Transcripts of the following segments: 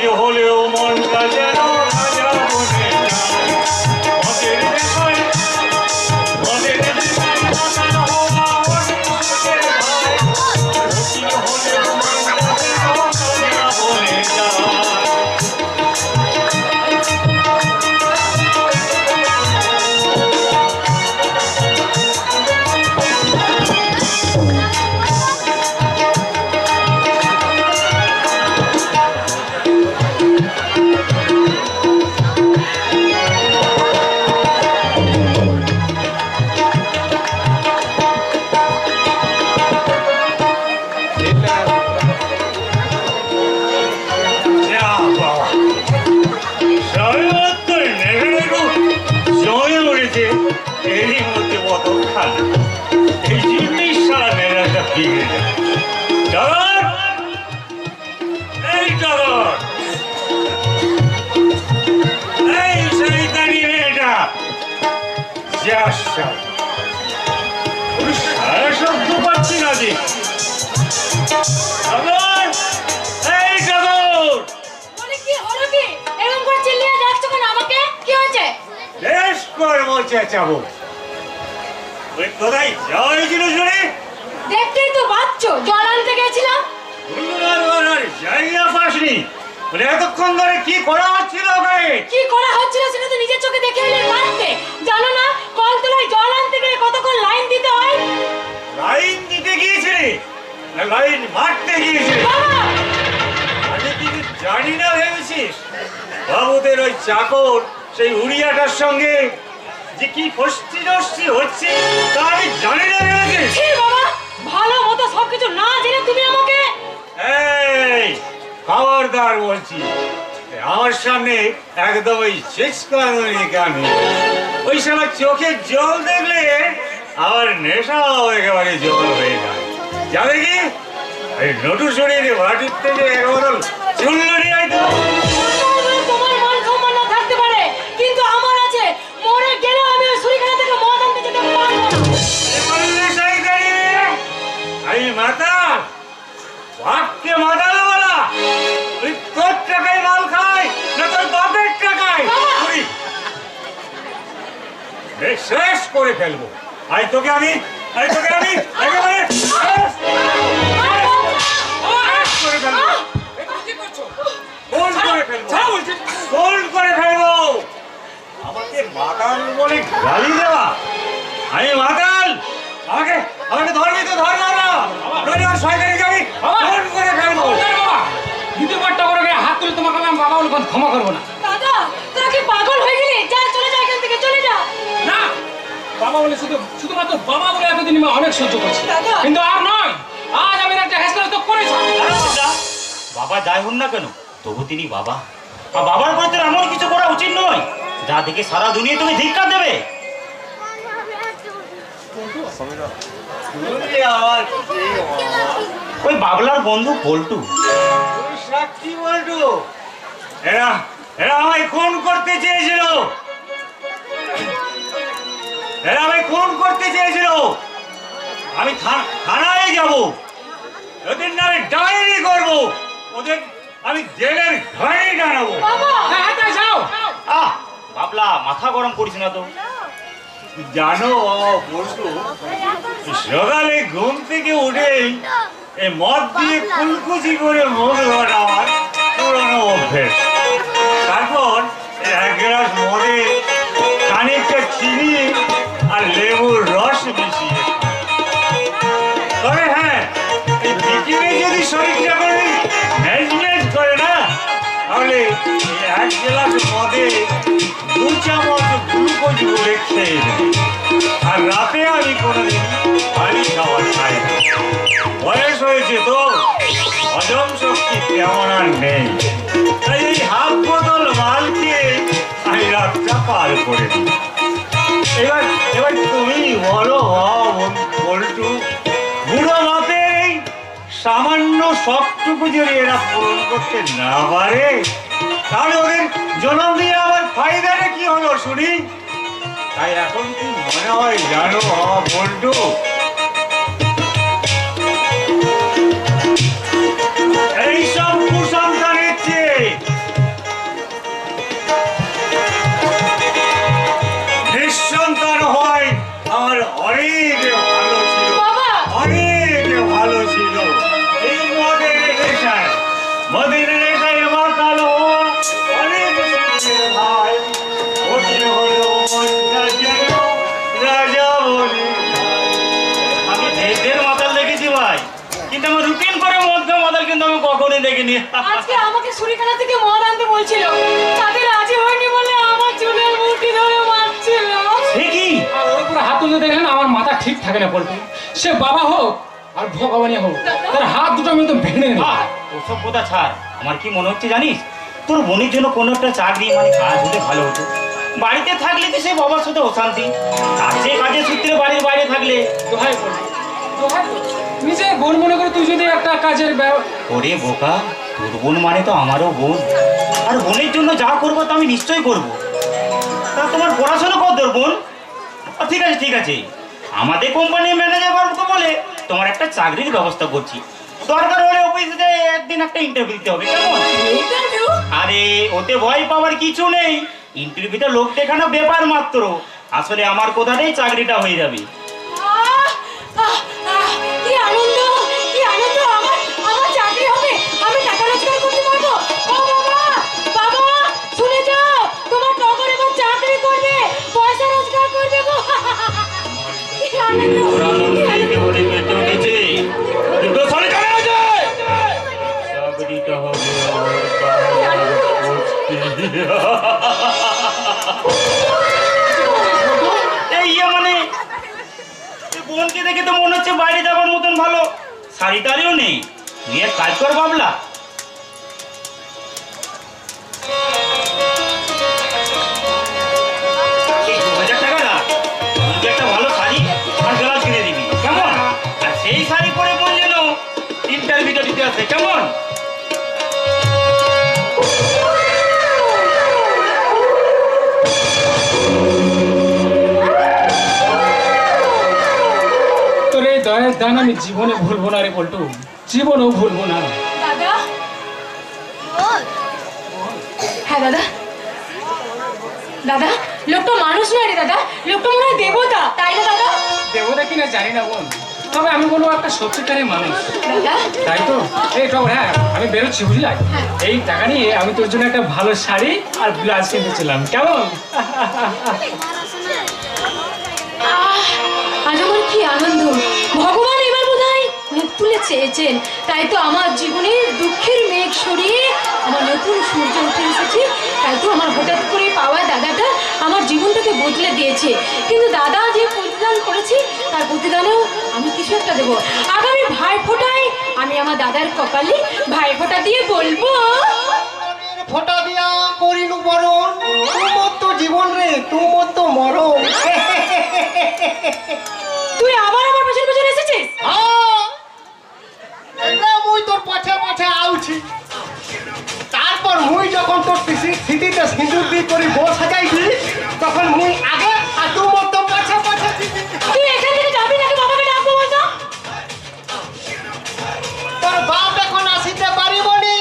অধীর হলেও মনটা যেন রাজা বনে যায়। ওদের দেখায় ওদের দেখায় মাতাল হওয়া অনেকের ভাই। অধীর হলেও মনটা যেন রাজা বনে যায়। এরই মধ্যে কত খানা এই জিনিস সারা মেয়েরাটা বিগড়ে যায়। জগৎ এই জগৎ এই শয়তানি মেয়েটা যা সারা শব্দ পাচ্ছি না যে জগৎ এই জগৎ কি হলো কি এরকম করে চিল্লিয়ে ডাকছো কেন আমাকে? কি হয়েছে? বেশ করবো চেঁচাবো। ওই কোথায় যাওয়া হয়েছিল শুনে? দেখতেই তো পাচ্ছ জল আনতে গেছিলাম। জায়গা পাসনি মানে এতক্ষণ ধরে কি করা হচ্ছিল? কি করা হচ্ছিল সেটা তো নিজের চোখে দেখে এলে পারতে। জানো না কলতলায় জল আনতে গেলে কতক্ষণ লাইন দিতে হয়? লাইন দিতে গিয়েছিলে না লাইন মারতে গিয়েছিলে? আগে কিছু জানি না ভেবেছিস? বাবুদের ওই চাকর সেই উড়িয়াটার সঙ্গে যে কি ফষ্টি নষ্টি হচ্ছে তা আমি জানি না ভেবেছিস? বাবা ভালো মতো সবকিছু না জেনে তুমি আমাকে এই খবরদার বলছি, আমার সামনে একদম ওই শেষকানুনি গান। ওই সময় চোখে জল দেখলে আমার নেশাও একেবারে জল হয়ে যায়। যাবে কি এই নটু শরীরে বাটির থেকে এক বদল চুল্লো নিয়ে আইতো। তোমার মান সম্মান না থাকতে পারে কিন্তু আমার আছে। মরে গেলেও আমি ওই ছুরিখানা থেকে মদ আনতে যেতে পারবো না। আমি মাতা বাপকে মাতাল বলা? ওই তোর টাকায় মাল খাই না তোর বাপের টাকায়? শেষ করে ফেলবো। আই তোকে আমি একেবারে করে ফেলবো। আমাকে মাতাল বলে গালি দেওয়া? আমি মাতাল? আমাকে ধরবি তো ধর না, শয়তানিকে আমি ফোন করে ফেলবো। দ্বিতীয়বারটা করে হাত তুলে তোমাকে আমি বাবা বলে ক্ষমা করবো না। দাদা তোরা কি পাগল হয়ে গেলি? যা চলে যা এখান থেকে, চলে যা। না বাবা বলে শুধুমাত্র বাবা বলে এতদিন আমি অনেক সহ্য করছি, কিন্তু আর নয়। আজ আমি একটা হেসলা তো করেছি। বাবা যাই হন না কেন তবু তিনি বাবা, আর বাবার প্রতি এমন কিছু করা উচিত নয় যা দেখে সারা দুনিয়া তুমি ধিক্কার দেবে। ওই বাবলার বন্ধু পল্টু। সাক্ষী বল্টু, এরা আমায় খুন করতে চেয়েছিল। আমি থানায় যাব, ওদের নামে ডায়েরি করবো, ওদের আমি জেলের ঘাড়ে টানাবো। বাবলা মাথা গরম করিস না তো। জানো বল্টু, সকালে ঘুম থেকে উঠেই এই মদ দিয়ে কুলকুচি করে মুখ ধোয়া আমার পুরনো অভ্যেস। তারপর এক গ্লাস মদে খানিকটা চিনি আর লেবুর রস মিশিয়ে। তবে হ্যাঁ, এই বিকেলে যদি শরীরটা করে ম্যানেজমেন্ট করে না, তাহলে এক গ্লাস মদে 2 চামচ গ্লুকোজ বলে খেয়ে নেয়। আর রাতে আমি কোনোদিন খালি খাবার খাই না। বয়স হয়েছে তো, হজম শক্তি তেমন আর নেই, তাই এই হাফ বোতল মাল খেয়ে আমি রাতটা পার করে দিই। এবার তুমি বলো বল্টু, বুড়ো বাপের এই সামান্য শখটুকু যদি এরা পূরণ করতে না পারে, তাহলে ওদের জন্ম দিয়ে আমার ফায়দাটা কি হলো শুনি? তাই এখন কি মনে হয় জানো বল্টু, এইসব কুসন্তানের চেয়ে মনে দেখেনি। আজকে আমাকে ছুরিখানা থেকে মদ আনতে বলছিল, তাতে রাজি হয়নি বলে আমার চুলের মুঠি ধরে মারছিল। সে কি? আর ওর উপরে হাত তুলতে দেখলেন আমার মাথা ঠিক থাকে না পল্টু। সে বাবা হোক আর ভগবানই হোক, তার হাত দুটো আমি তো ভেঙে নেব। ওসব কথা ছাড়। আমার কি মনে হচ্ছে জানিস, তোর বোনের জন্য কোনো একটা চাকরি মানে কাজ হলে ভালো হতো। বাড়িতে থাকলে তো সে বাবার সাথে অশান্তি, কাজে কাজে সূত্রে বাড়ির বাইরে থাকলে। দোহাই পল্টু, দোহাই। নিজে বোন মনে করে তুই যদি একটা কাজের ওরে বোকা, তোর বোন মানে তো আমারও বোন, আর বোনের জন্য যা করবো তো আমি নিশ্চয়ই করবো। তা তোমার পড়াশোনা কর তোর বোন? ঠিক আছে ঠিক আছে, আমাদের কোম্পানির ম্যানেজার বাবুকে বলে তোমার একটা চাকরির ব্যবস্থা করছি। দরকার হলে অফিসে একদিন একটা ইন্টারভিউ দিতে হবে, কেমন? আরে ওতে ভয় পাওয়ার কিছু নেই, ইন্টারভিউতে লোক দেখানো ব্যাপার মাত্র। আসলে আমার কোথাতেই চাকরিটা হয়ে যাবে। কি আনন্দ, কি আনন্দ! আমার চাকরি হবে, আমি টাকা রোজগার করতে পারবো। ও বাবা, বাবা শুনে যাও, তোমার টগর এবার চাকরি করবে, পয়সা রোজগার করবে গো। কি আনন্দ, কি আনন্দ! চাকরিটা হবে এই মানে বোনকে দেখে তো মনে হচ্ছে বাইরে যাবার মতন ভালো শাড়ি টাড়িও নেই। তুই এক কাজ কর বাবলা, এই 2000 টাকা না, তুই একটা ভালো শাড়ি আর গ্লাস কিনে দিবি, কেমন? আর সেই শাড়ি পরে বোন যেন ইন্টারভিউটা দিতে আসে, কেমন? তোর এই দয়ের দান আমি জীবনে ভুলবো না রে পল্টু, জীবনেও ভুলবো না। দাদা, হ্যাঁ দাদা, দাদা লোকটা মানুষ নয় রে দাদা, লোকটা মনে হয় দেবতা, তাই না দাদা? দেবতা কিনা জানি না বোন, তবে আমি বলবো একটা সত্যিকারের মানুষ, দাদা তাই তো? এই টগর, হ্যাঁ আমি বেরোচ্ছি বুঝলি। এই টাকা নিয়ে আমি তোর জন্য একটা ভালো শাড়ি আর ব্লাউজ কিনতেছিলাম, কেমন? আজ আমার কি আনন্দ! ভগবান এবার বোধহয় মুখ তুলে চেয়েছেন, তাই তো আমার জীবনে দুঃখের মেঘ সরিয়ে আমার নতুন সূর্য উঠে এসেছে। তাই তো আমার হঠাৎ করে পাওয়া দাদাটা আমার জীবনটাকে বদলে দিয়েছে। কিন্তু দাদা যে প্রতিদান করেছে তার প্রতিদানেও আমি কিছু একটা দেবো। আগামী ভাইফোঁটায় আমি আমার দাদার কপালে ভাইফোঁটা দিয়ে বলবো, ফোটা দিয়া করিনু বরণ, তোমার তো জীবন রে, তোমার তো মরণ। তুই আবার আমার পেছন পেছন এসেছিস? মুই তোর পাছে পাছে আউছি, তারপর মুই যখন তোর স্মৃতিতে সিঁদুর দিয়ে করি বউ সাজাইছি, তখন মুই আগে আর তোমার তো পাছে পাছে। তুই এখান থেকে যাবি নাকি বাবাকে ডাকবো বলতো? তোর বাপ এখন আসিতে পারিবনি,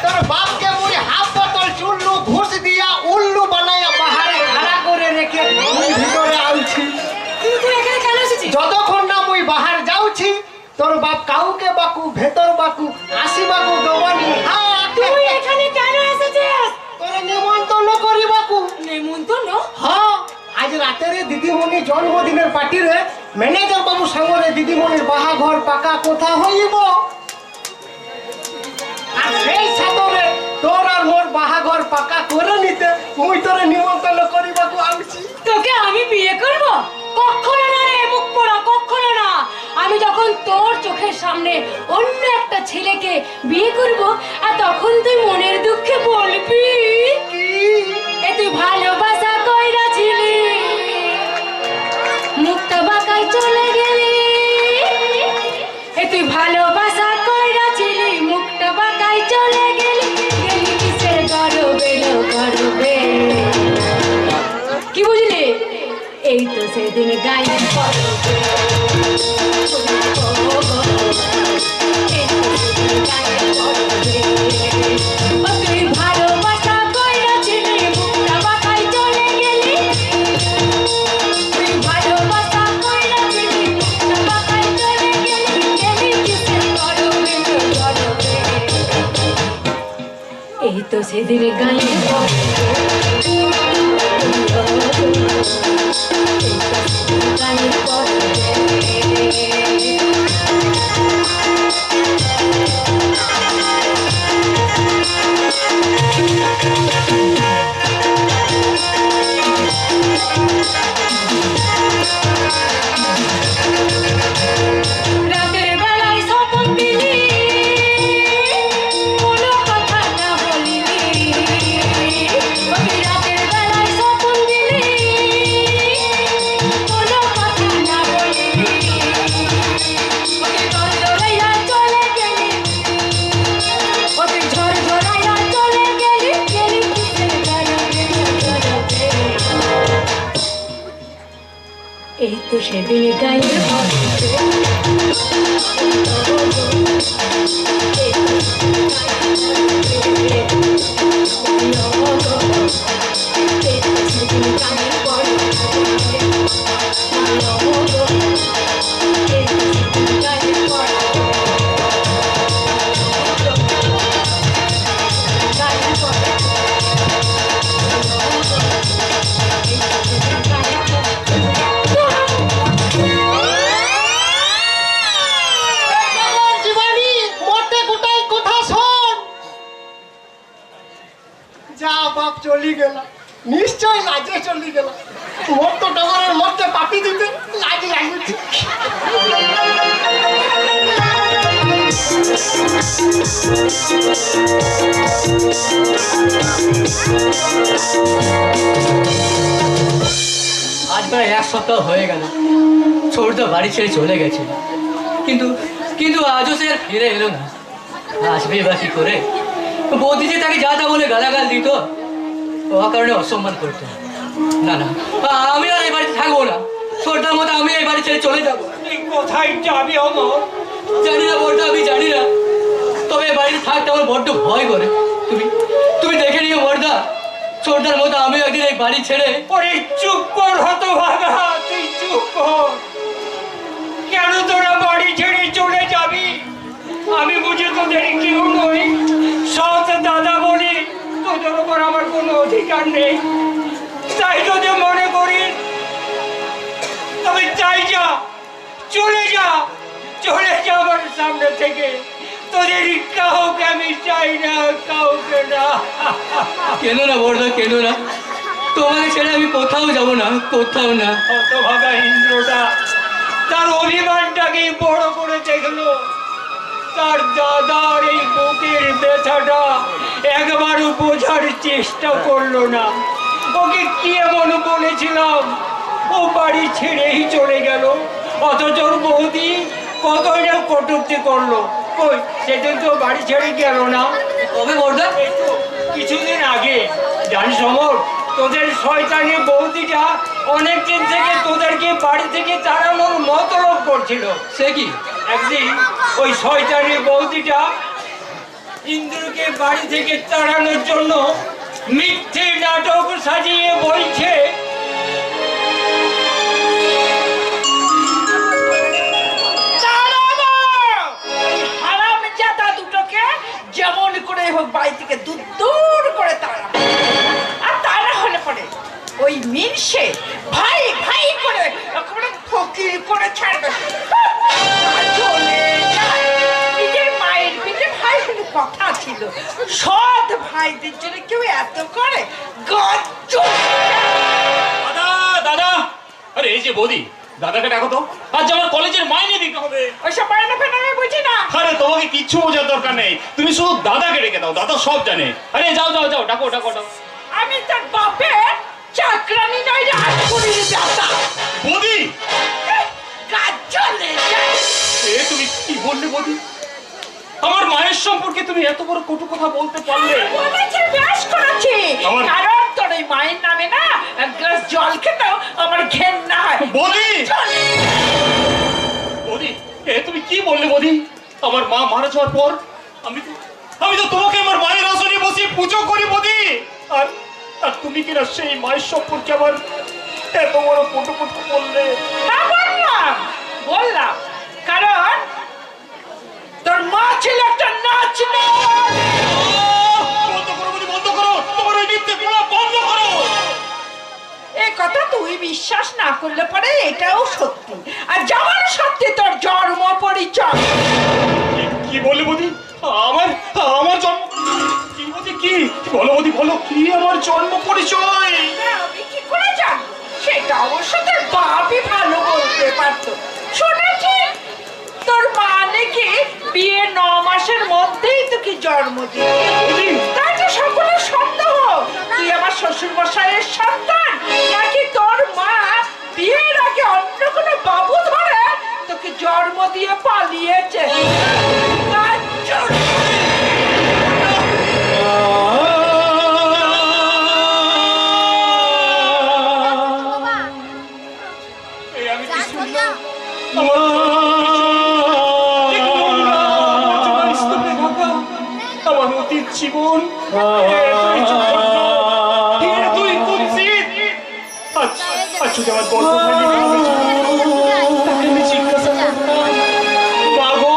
তোর বাপকে মুই হাফ বোতল চুল্লু ঘুষ দিয়া উল্লু বানাইয়া পাহাড়ে খাড়া করে রেখে মুই ভিতরে আউছি। তুই এখানে কেন এসেছিস? যতক্ষণ না মুই বাহার যাউছি, তোর বাপ কাউকে বাকু ভেতর বাকু আসিবাকু দবানি। তুই এখানে কেন এসেছিস? তোরে নিমন্ত্রণ করিবাকু। নেমন্তন্ন? হ্যাঁ, আজ রাতের দিদিমণি জন্মদিনের পার্টিরে ম্যানেজার বাবু সঙ্গে দিদিমণির বাহাঘর পাকা কথা হইব। আর সেই সাথে তোর আর মোর বাহাঘর পাকা করে নিতে মুই তোরে নিমন্ত্রণ করিবাকু আউছি। তোকে আমি বিয়ে করব? কখনো না রে মুখ পোড়া, কখনো না। আমি যখন তোর চোখের সামনে অন্য একটা ছেলেকে বিয়ে করব, আর তখন তুই মনের দুঃখে বলবি কি এ তুই ভালোবাসা কইরা ছিলি, মুখটা বাঁকায় চলে গেলি। এ তুই ভালোবাসা কইরা ছিলি, মুখটা বাঁকায় চলে গেলি। গেলি কিসের গরবে গরবে, কি বুঝলি? এই তো সেদিন গায়ে তুই ভালোবাসা কইরা ছিলি, মুখটা বাঁকায় চলে গেলি। তুই ভালোবাসা কইরা ছিলি, মুখটা বাঁকায় চলে গেলি। গেলি কিসের গরবে গরবে, এই তো সেদিন গায়ে এই তো সেদিন গাইলে জীবানী মরতে গোটাই কথা শোন। যা বাপ চলি গেল, নিশ্চয় লাজে চলি গেল। মোর তো ডগরের মধ্যে পাপি দিতে লাজ লাগুছে। আজ প্রায় 1 সপ্তাহ হয়ে গেল ছোটদা বাড়ি ছেড়ে চলে গেছে, কিন্তু কিন্তু আজও সে আর ফিরে এলো না। আসবে বা কি করে? বৌদি যে তাকে যা তা বলে গালাগাল দিত, অকারণে অসম্মান করতো। না না, আমি আর এই বাড়িতে থাকবো না। ছোটদার মতো আমি এই বাড়ি ছেড়ে চলে যাবো। তুই কোথায় যাবি অমর? জানি না বড়দা, আমি জানি না, তবে এই বাড়িতে থাকতে আমার বড্ড ভয় করে। তুমি তুমি দেখে নিও বড়দা, ছোটদার মতো আমি একদিন এই বাড়ি ছেড়ে। ওরে চুপ কর হতভাগা, তুই চুপ কর। কেন তোরা বাড়ি ছেড়ে চলে যাবি? আমি বুঝি তোদের কেউ নই। সৎ দাদা বলি তোদের উপর আমার কোনো অধিকার নেই। তাই যদি মনে করিস তবে চাই যা, চলে যা, চলে যা আমার সামনে থেকে। তোদের কাউকে আমি চাই না, কাউকে না। কেন না বড়দা, কেন না? তোমাকে ছেড়ে আমি কোথাও যাব না, কোথাও না। হতভাগা ইন্দ্রটা তার অভিমানটাকে বড় করে দেখলো। তার দাদার এই বুকের ব্যথাটা একবারও বোঝার চেষ্টা করলো না। ওকে কি এমন বলেছিলাম, ও বাড়ি ছেড়েই চলে গেল। অথচ ওর বৌদি কতই না কটূক্তি করলো। কই সেদিন তো বাড়ি ছেড়ে গেল না। কবে বড়দা? এই তো কিছুদিন আগে। জানিস অমর, তোদের শয়তানি বৌদিটা অনেকদিন থেকে তোদেরকে বাড়ি থেকে তাড়ানোর মতলব করছিল। সে কি? একদিন ওই শয়তানি বৌদিটা ইন্দ্রকে বাড়ি থেকে তাড়ানোর জন্য মিথ্যে নাটক সাজিয়ে বলছে যেমন করে হোক বাড়ি থেকে দূর দূর করে তাড়াবো। আর তা না হলে পরে ওই মিনসে ভাই ভাই করে একেবারে ফকির করে ছাড়বে। চলে যায়। নিজের মায়ের পিঠে ভাই বলে কথা ছিল। সৎ ভাইদের জন্য কেউ এত করে? দাদা দাদা, আরে এই যে বৌদি, দাদাকে ডাকো তো, আজ আমার কলেজের মাইনে দিতে হবে। ওইসব বায়না ফেনা আমি বুঝি না। আরে তোমাকে কিচ্ছু বোঝার দরকার নেই, তুমি শুধু দাদাকে ডেকে দাও, দাদা সব জানে। আরে যাও যাও যাও, ডাকো ডাকো ডাকো। আমি তার বাপের চাকরানি নয় রে, আজ করি দাদা। বৌদি, কাজ চলে যায়। এ তুমি কি বললে বৌদি? আমার মায়ের সম্পর্কে তুমি এত বড় কটু কথা বলতে পারলে? বলেছে, ব্যাস করেছে। আমার- কারণ তোর এই মায়ের নামে না এক গ্লাস জল খেতেও আমার ঘেন্না হয়। বৌদি, চলে। বৌদি, এ তুমি কি বললে বৌদি? আমার মা মারা যাওয়ার পর আমি তো তোমাকে আমার মায়ের আসনে বসে পুজো করি বৌদি। আর আর তুমি কিনা সেই মায়ের সম্পর্কে আমার এত বড় কটু কথা বললে? হ্যাঁ বললাম কারণ তোর মা ছিল একটা নাচ। বন্ধ করো বৌদি, বন্ধ করো, তোমার ওই মিথ্যে প্রলাপ বন্ধ করো। এই কথা তুই বিশ্বাস না করলে পরে এটাও সত্যি। আর যেমন সত্যি তোর জন্ম পরিচয়। কি বললে বৌদি? আমার আমার জন্ম কি বৌদি? কি বলো বৌদি, বলো কি আমার জন্ম পরিচয়? আমি কি করে জানবো? সেটা অবশ্য তোর বাপই ভালো বলতে পারতো। শুনেছি তোর মা নাকি বিয়ে 9 মাসের মধ্যেই তোকে জন্ম দিয়েছে। তাই তো সকলের সন্দেহ তুই আমার শ্বশুর মশাইয়ের সন্তান, নাকি তোর মা বিয়ের আগে অন্য কোনো বাবু ধরে তোকে জন্ম দিয়ে পালিয়েছে। জীবন তুই কুৎসিত। আচ্ছা আমার বড় তাকে আমি জিজ্ঞাসা করবো না। বাবু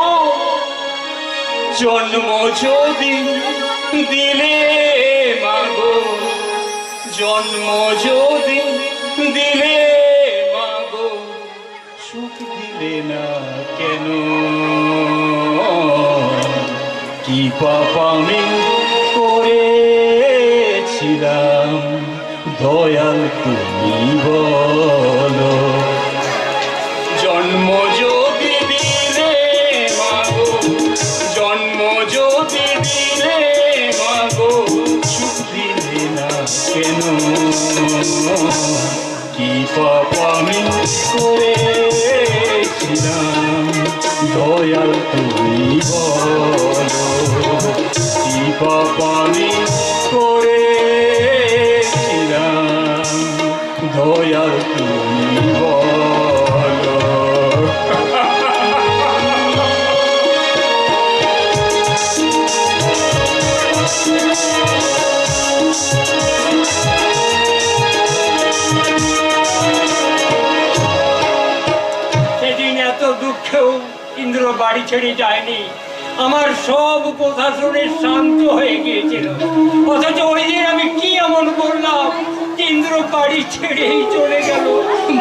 জন্ম যদি দিলে মাগো, জন্ম যদি দিলে মাগো, সুখ দিলে না কেন? কি পাপ আমি করেছিলাম দয়াল তুমি বলো? জন্ম যদি দিলে মাগো, জন্ম যদি দিলে মাগো, সুখ দিলে না কেন? কি পাপ আমি করেছিলাম দয়াল তুমি বলো? কি পাপ আমি করেছিলাম দয়াল তুমি বলো? সেদিন এত দুঃখেও ইন্দ্র বাড়ি ছেড়ে যায়নি। আমার সব কথা শুনে শান্ত হয়ে গিয়েছিল, অথচ ওই দিন আমি কি এমন করলাম ইন্দ্র বাড়ি ছেড়েই চলে গেল।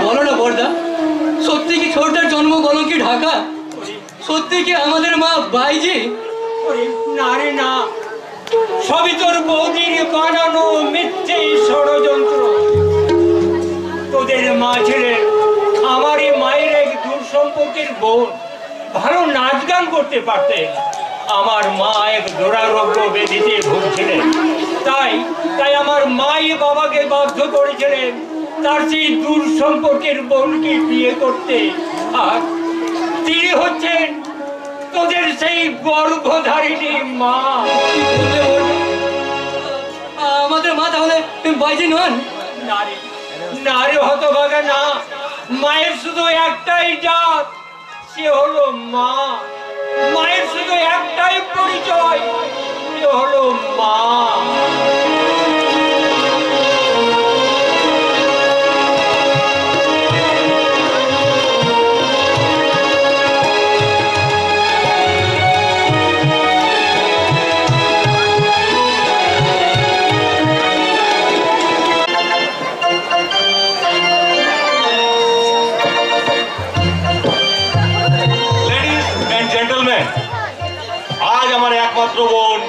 বলো না বর্দা, সত্যি কি ছোটটার জন্ম কলঙ্কি ঢাকা? সত্যি কি আমাদের মা বাইজি? ওরে না রে না, সবই তোর বৌদির বানানো মিথ্যে ষড়যন্ত্র। তোদের মা ছেড়ে আমারই মায়ের এক দূর সম্পর্কের বোন, ভালো নাচ গান করতে পারতেন। আমার মা এক দুরারোগ্য ব্যাধিতে ভুগছিলেন, তাই আমার মাই বাবাকে বাধ্য করেছিলেন তার সেই দূর সম্পর্কের বোনকে বিয়ে করতে। আর তিনি হচ্ছেন তোদের সেই গর্ভধারিণী মা। আমাদের মা তাহলে বাইজি নন? না রে হতভাগা, না। মায়ের শুধু একটাই জাত, সে হলো মা। মায়ের শুধু একটাই পরিচয়, সে হলো মা। আজ আমার একমাত্র বোন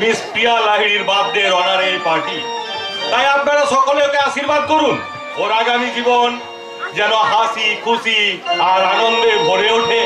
মিস প্রিয়া লাহিড়ির বার্থডে অনারে পার্টি, তাই আপনারা সকলে ওকে আশীর্বাদ করুন। ওর আগামী জীবন যেন হাসি খুশি আর আনন্দে ভরে ওঠে।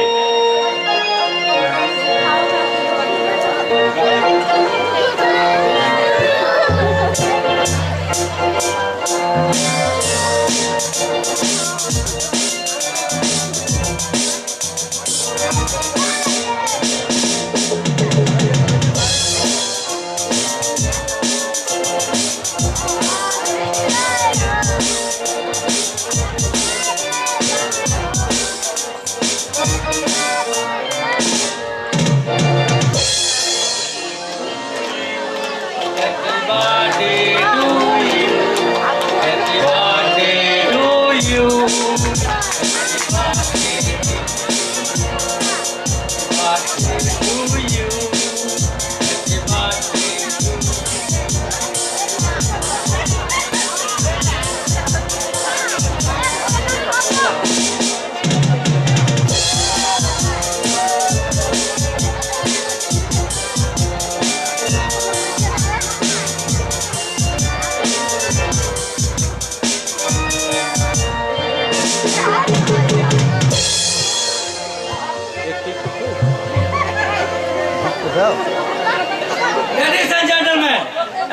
Ladies and gentlemen,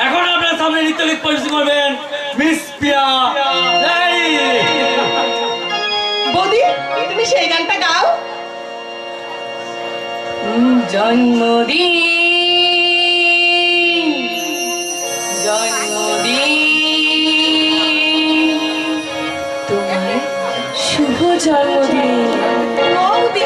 এখন আপনার সামনে নৃত্য গীত পরিবেশন করবেন মিস প্রিয়া লাহিড়ি। বৌদি, তুমি সেই গানটা গাও। জন্মদিন জন্মদিন তোমার শুভ জন্মদিন বৌদি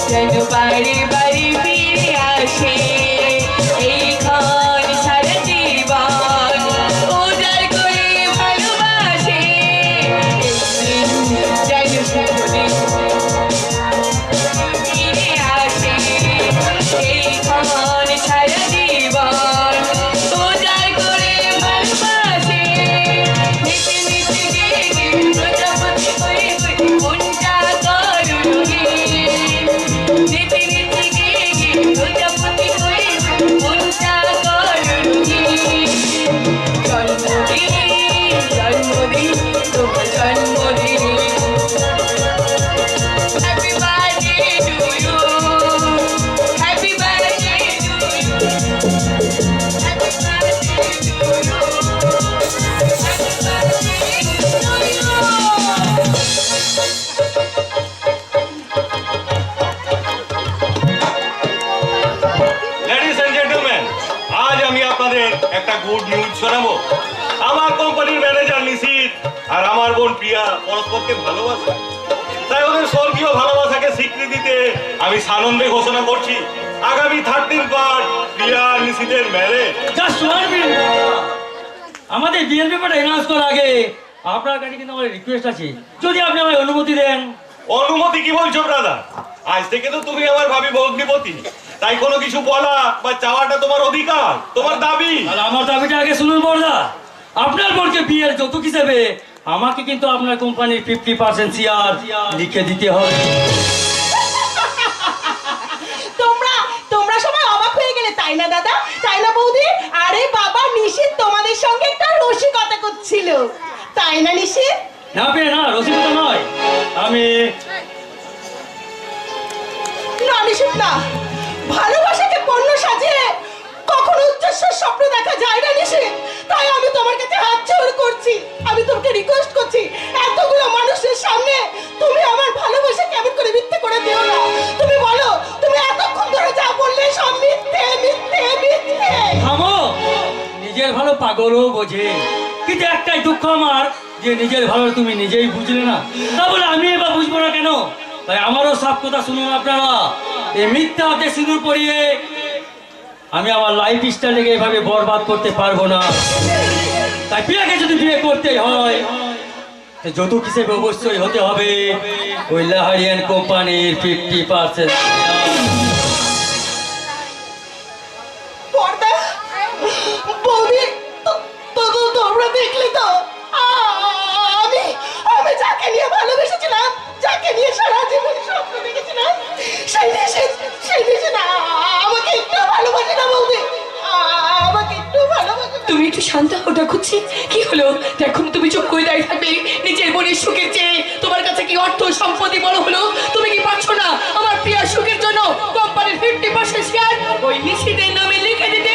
যেন বাড়ি বাড়ি ফিরে আসে এইখান সারা জীবন উজাড় করে ভালোবাসে একদিন যেন শুভদিন ফিরে আসে এইখান সারা জীবন উজাড় করে ভালোবাসে নিতে নিতে গিয়ে প্রজাপতি হয়ে মনটা করুণী নিতে নিতে গিয়ে প্রজাপতি হয়ে মনটা করুণী জন্মদিন জন্মদিন তোমার জন্মদিন happy birthday to you happy birthday to you happy birthday to you happy birthday to you ladies and gentleman, আজ আমি আপনাদের একটা গুড নিউজ শোনাবো। আমার কোম্পানির ম্যানেজার নিশিত আর আমার বোন প্রিয়া পরস্পরকে ভালোবাসে। তাই ওদের স্বর্গীয় ভালোবাসাকে স্বীকৃতিতে আমি সানন্দে ঘোষণা করছি আগামী 13 পার্ট প্রিয়া আর নিশিতের ম্যারেজ। জাস্ট 1 মিনিট, আমাদের বিয়ের ব্যাপারটা অ্যানাউন্স করার আগে আপনার কাছে কিন্তু আমার রিকোয়েস্ট আছে, যদি আপনি আমায় অনুমতি দেন। অনুমতি কি বলছো ব্রাদার? আজ থেকে তো তুমি আমার ভাবি ভগ্নিপতি, তাই কোনো কিছু বলা বা চাওয়াটা তোমার অধিকার, তোমার দাবি। আর আমার দাবিটা আগে শুনুন বড়দা, আপনার বোনকে বিয়ের যৌতুক হিসেবে আমাকে কিন্তু আপনার কোম্পানির 50% শেয়ার লিখে দিতে হবে। তোমরা সবাই অবাক হয়ে গেলে তাই না দাদা, তাই না বৌদি? আরে বাবা, নিশিত তোমাদের সঙ্গে একটা রসিকতা করছিল, তাই না নিশিত? না পেয়ে না, রসিকতা নয়, আমি না নিশিত না, ভালোবাসাকে পণ্য সাজিয়ে কখনো উচ্চস্বর স্বপ্ন দেখা যায় না নিশিত। তাই আমি তোমার কাছে হাত জোড় করছি, আমি তোমাকে রিকোয়েস্ট করছি, এতগুলো মানুষের সামনে তুমি আমার ভালোবাসা কেমন করে মিথ্যে করে দিও না। তুমি বলো, তুমি এতক্ষণ ধরে যা বললে সব মিথ্যে মিথ্যে মিথ্যে। থামো, নিজের ভালো পাগলও বোঝে, কিন্তু একটাই দুঃখ আমার যে নিজের ভালো তুমি নিজেই বুঝলে না, তা বলে আমি এবার বুঝবো না কেন? তাই আমারও সব কথা শুনুন আপনারা, এই মিথ্যা হাতে সিঁদুর পরিয়ে আমি আমার লাইফ স্টাইলকে এভাবে বরবাদ করতে পারবো না। তাই প্রিয়াকে যদি বিয়ে করতে হয় যৌতুক হিসেবে অবশ্যই হতে হবে ওই লাহারিয়ান কোম্পানির 50%। পর্দা বৌদি, তোমরা দেখলে তো আমি যাকে নিয়ে ভালোবেসেছিলাম, যাকে নিয়ে সারা জীবন স্বপ্ন দেখেছিলাম, সেই দেশে না আমাকে একটু ভালোবাসে না বৌদি, আমাকে একটু ভালোবাসে না। তুমি একটু শান্ত হও ঠাকুরছি, কি হলো? দেখো তুমি চুপ করে দাঁড়িয়ে থাকবে নিজের বোনের সুখের চেয়ে তোমার কাছে কি অর্থ সম্পত্তি বড় হলো? তুমি কি পাচ্ছ না আমার প্রিয়ার সুখের জন্য কোম্পানির 50% শেয়ার ওই নিশিতের নামে লিখে দিতে?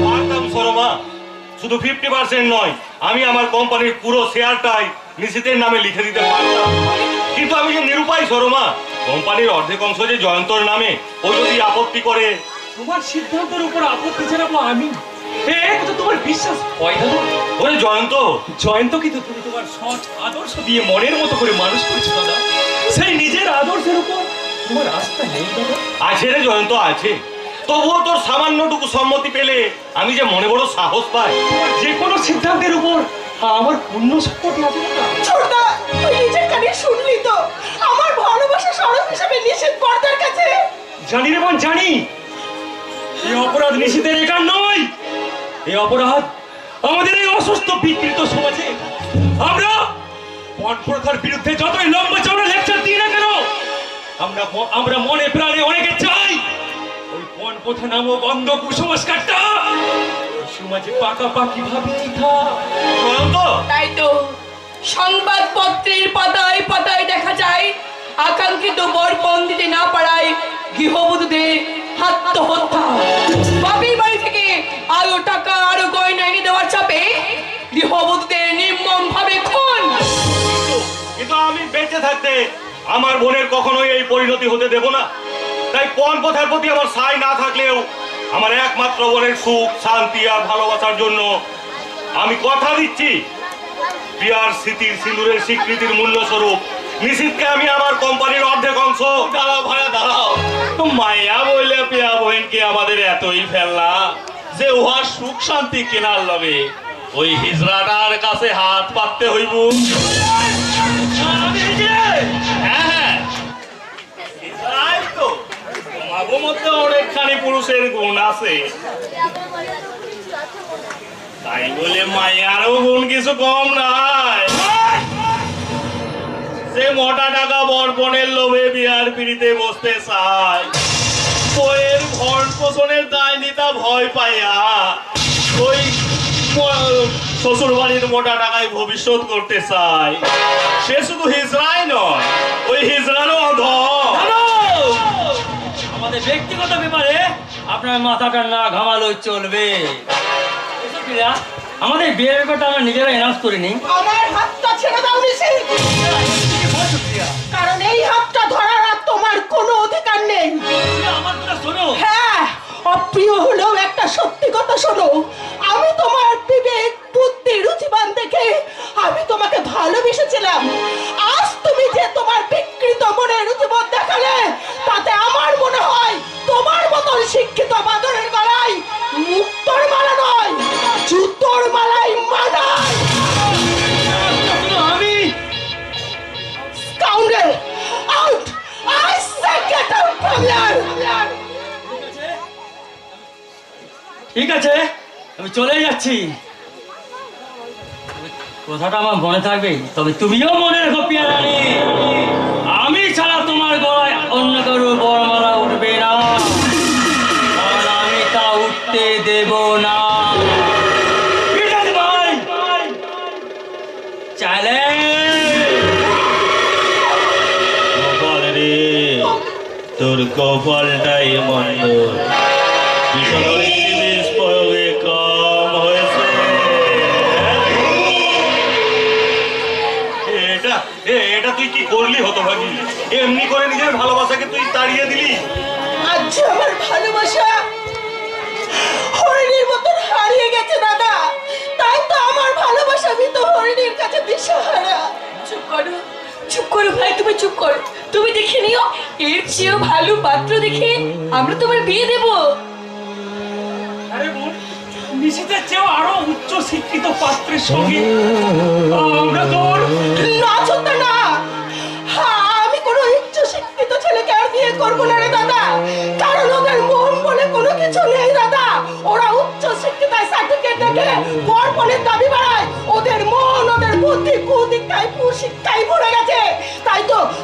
পারতাম সরমা, শুধু 50% নয়, আমি আমার কোম্পানির পুরো শেয়ারটাই নিশিতের নামে লিখে দিতে পারতাম, কিন্তু আমি যে নিরুপায় সরমা। কোম্পানির অর্ধেক অংশ যে জয়ন্তর নামে, ও যদি আপত্তি করে। তোমার সিদ্ধান্তের উপর আপত্তি জানাবো আমি? তো তোমার বিশ্বাস হয় না? ওরে জয়ন্ত, জয়ন্ত কিন্তু তুমি তোমার সৎ আদর্শ দিয়ে মনের মতো করে মানুষ করেছো দাদা, সেই নিজের আদর্শের উপর তোমার আস্থা নেই দাদা? আছে রে জয়ন্ত, আছে, তবুও তোর সামান্যটুকু সম্মতি পেলে আমি যে মনে বড় সাহস পাই। তোমার যে কোনো সিদ্ধান্তের উপর আমার পূর্ণ সম্পত্তি আছে দাদা। ছোটদা, তুই নিজের কানে শুনলি তো আমার ভালোবাসা স্বরূপ হিসেবে নিষেধ পর্দার কাছে। জানি রে বোন, জানি এই অপরাধ নিষিদ্ধের একার নয়, এই অপরাধ আমাদের এই অসুস্থ বিকৃত সমাজে। আমরা প্রথার বিরুদ্ধে যতই লম্বা চওড়া লেকচার দিই না কেন, আমরা মনে প্রাণে অনেকে চাই ওই পণ প্রথা নামক অন্ধ কুসংস্কারটা সমাজে পাকাপাকি ভাবে তাই তো সংবাদপত্রের পাতায় পাতায় দেখা যায় আকাঙ্ক্ষিত বর পণ দিতে না পারায় গৃহবধূদের আত্মহত্যা। বাপের বাড়ি থেকে আরো টাকা আরো গয়না এনে দেওয়ার চাপে গৃহবধূদের নির্মম ভাবে খুন। কিন্তু আমি বেঁচে থাকতে আমার বোনের কখনোই এই পরিণতি হতে দেব না। তাই পণ প্রথার প্রতি আমার সাই না থাকলেও আমার একমাত্র বোনের সুখ শান্তি আর ভালোবাসার জন্য আমি কথা দিচ্ছি প্রিয়ার স্মৃতির সিঁদুরের স্বীকৃতির মূল্য স্বরূপ নিশিতকে আমি আমার কোম্পানির অর্ধেক অংশ। দাঁড়াও ভাইয়া দাঁড়াও, মাইয়া বললে পিয়া বহিনকে আমাদের এতই ফেললা যে উহার সুখ শান্তি কেনার লগে ওই হিজড়াটার কাছে হাত পাততে হইব। হ্যাঁ, হিজড়াই তো, তোমাদের মধ্যে অনেকখানি পুরুষের গুণ আছে, তাই বলে মাইয়ারও গুণ কিছু কম নাই। যে মোটা টাকা বরপণের লোভে বিয়ার পিড়িতে বসতে চায়, বইয়ের ভরণ পোষণের দায় নিতা ভয় পাইয়া ওই শ্বশুর বাড়ির মোটা টাকায় ভবিষ্যৎ করতে চায়, সে শুধু হিজড়াই নয়, ওই হিজড়ারও অধম। আমাদের ব্যক্তিগত ব্যাপারে আপনার মাথাটা না ঘামালো চলবে। এসব প্রিয়া, আমাদের বিয়ের ব্যাপারটা আমরা নিজেরা এনাউন্স করিনি। আমার হাতটা ছেড়ে দাও নিশি, কারণ এই হাতটা ধরার আর তোমার কোনো অধিকার নেই। আমার কথা শোনো। হ্যাঁ, অপ্রিয় হলেও একটা সত্যি কথা শোনো, আমি তোমার বিবেক বুদ্ধি রুচিবান দেখে আমি তোমাকে ভালোবেসেছিলাম। আজ তুমি যে তোমার বিকৃত মনে রুচিবোধ দেখালে, তাতে আমার মনে হয় তোমার মতন শিক্ষিত বাদরের গলায় মুক্তোর মালা নয়, জুতোর মালাই মানায়। আমি Scoundrel! Out! I say get out from here! ঠিক আছে, আমি চলে যাচ্ছি। কথাটা আমার মনে থাকবে, তবে তুমিও মনে রেখো পিয়া রানী, আমি ছাড়া তোমার গলায় অন্য কারো বরমালা উঠবে না, কারণ আমি তা উঠতে দেব না। ঠিক আছে ভাই, কপাল রে, তোর কপালটাই মন্দ, বিষণরী জিনিস প্রয়োগে কম হয়েছে। এটা তুই কি করলি হতভাগী? এমনি করে নিজের ভালোবাসাকে তুই তাড়িয়ে দিলি। আজ আমার ভালোবাসা হরিণীর মতন হারিয়ে গেছে দাদা, তাই তো আমার ভালোবাসা আমি তো হরিণীর কাছে দিশাহারা। চুপ করো, চুপ করো ভাই, তুমি চুপ করো। তুমি দেখে নিও, এর চেয়েও ভালো পাত্র দেখে আমরা তোমার বিয়ে দেব। আরে বোন, নিশিতের চেয়েও আরো উচ্চ শিক্ষিত পাত্রের সঙ্গে আমরা তোর না ছোট্ট না, আমি কোনো উচ্চ শিক্ষিত ছেলেকে আর বিয়ে করবো না রে দাদা, কারণ ওদের মন বলে কোনো কিছু নেই দাদা। ওরা উচ্চ শিক্ষিত সার্টিফিকেট দেখে বরপণের দাবি বাড়ায়, ওদের মন ওদের বুদ্ধি কুদিকটাই কুশিক্ষায় ভরে গেছে।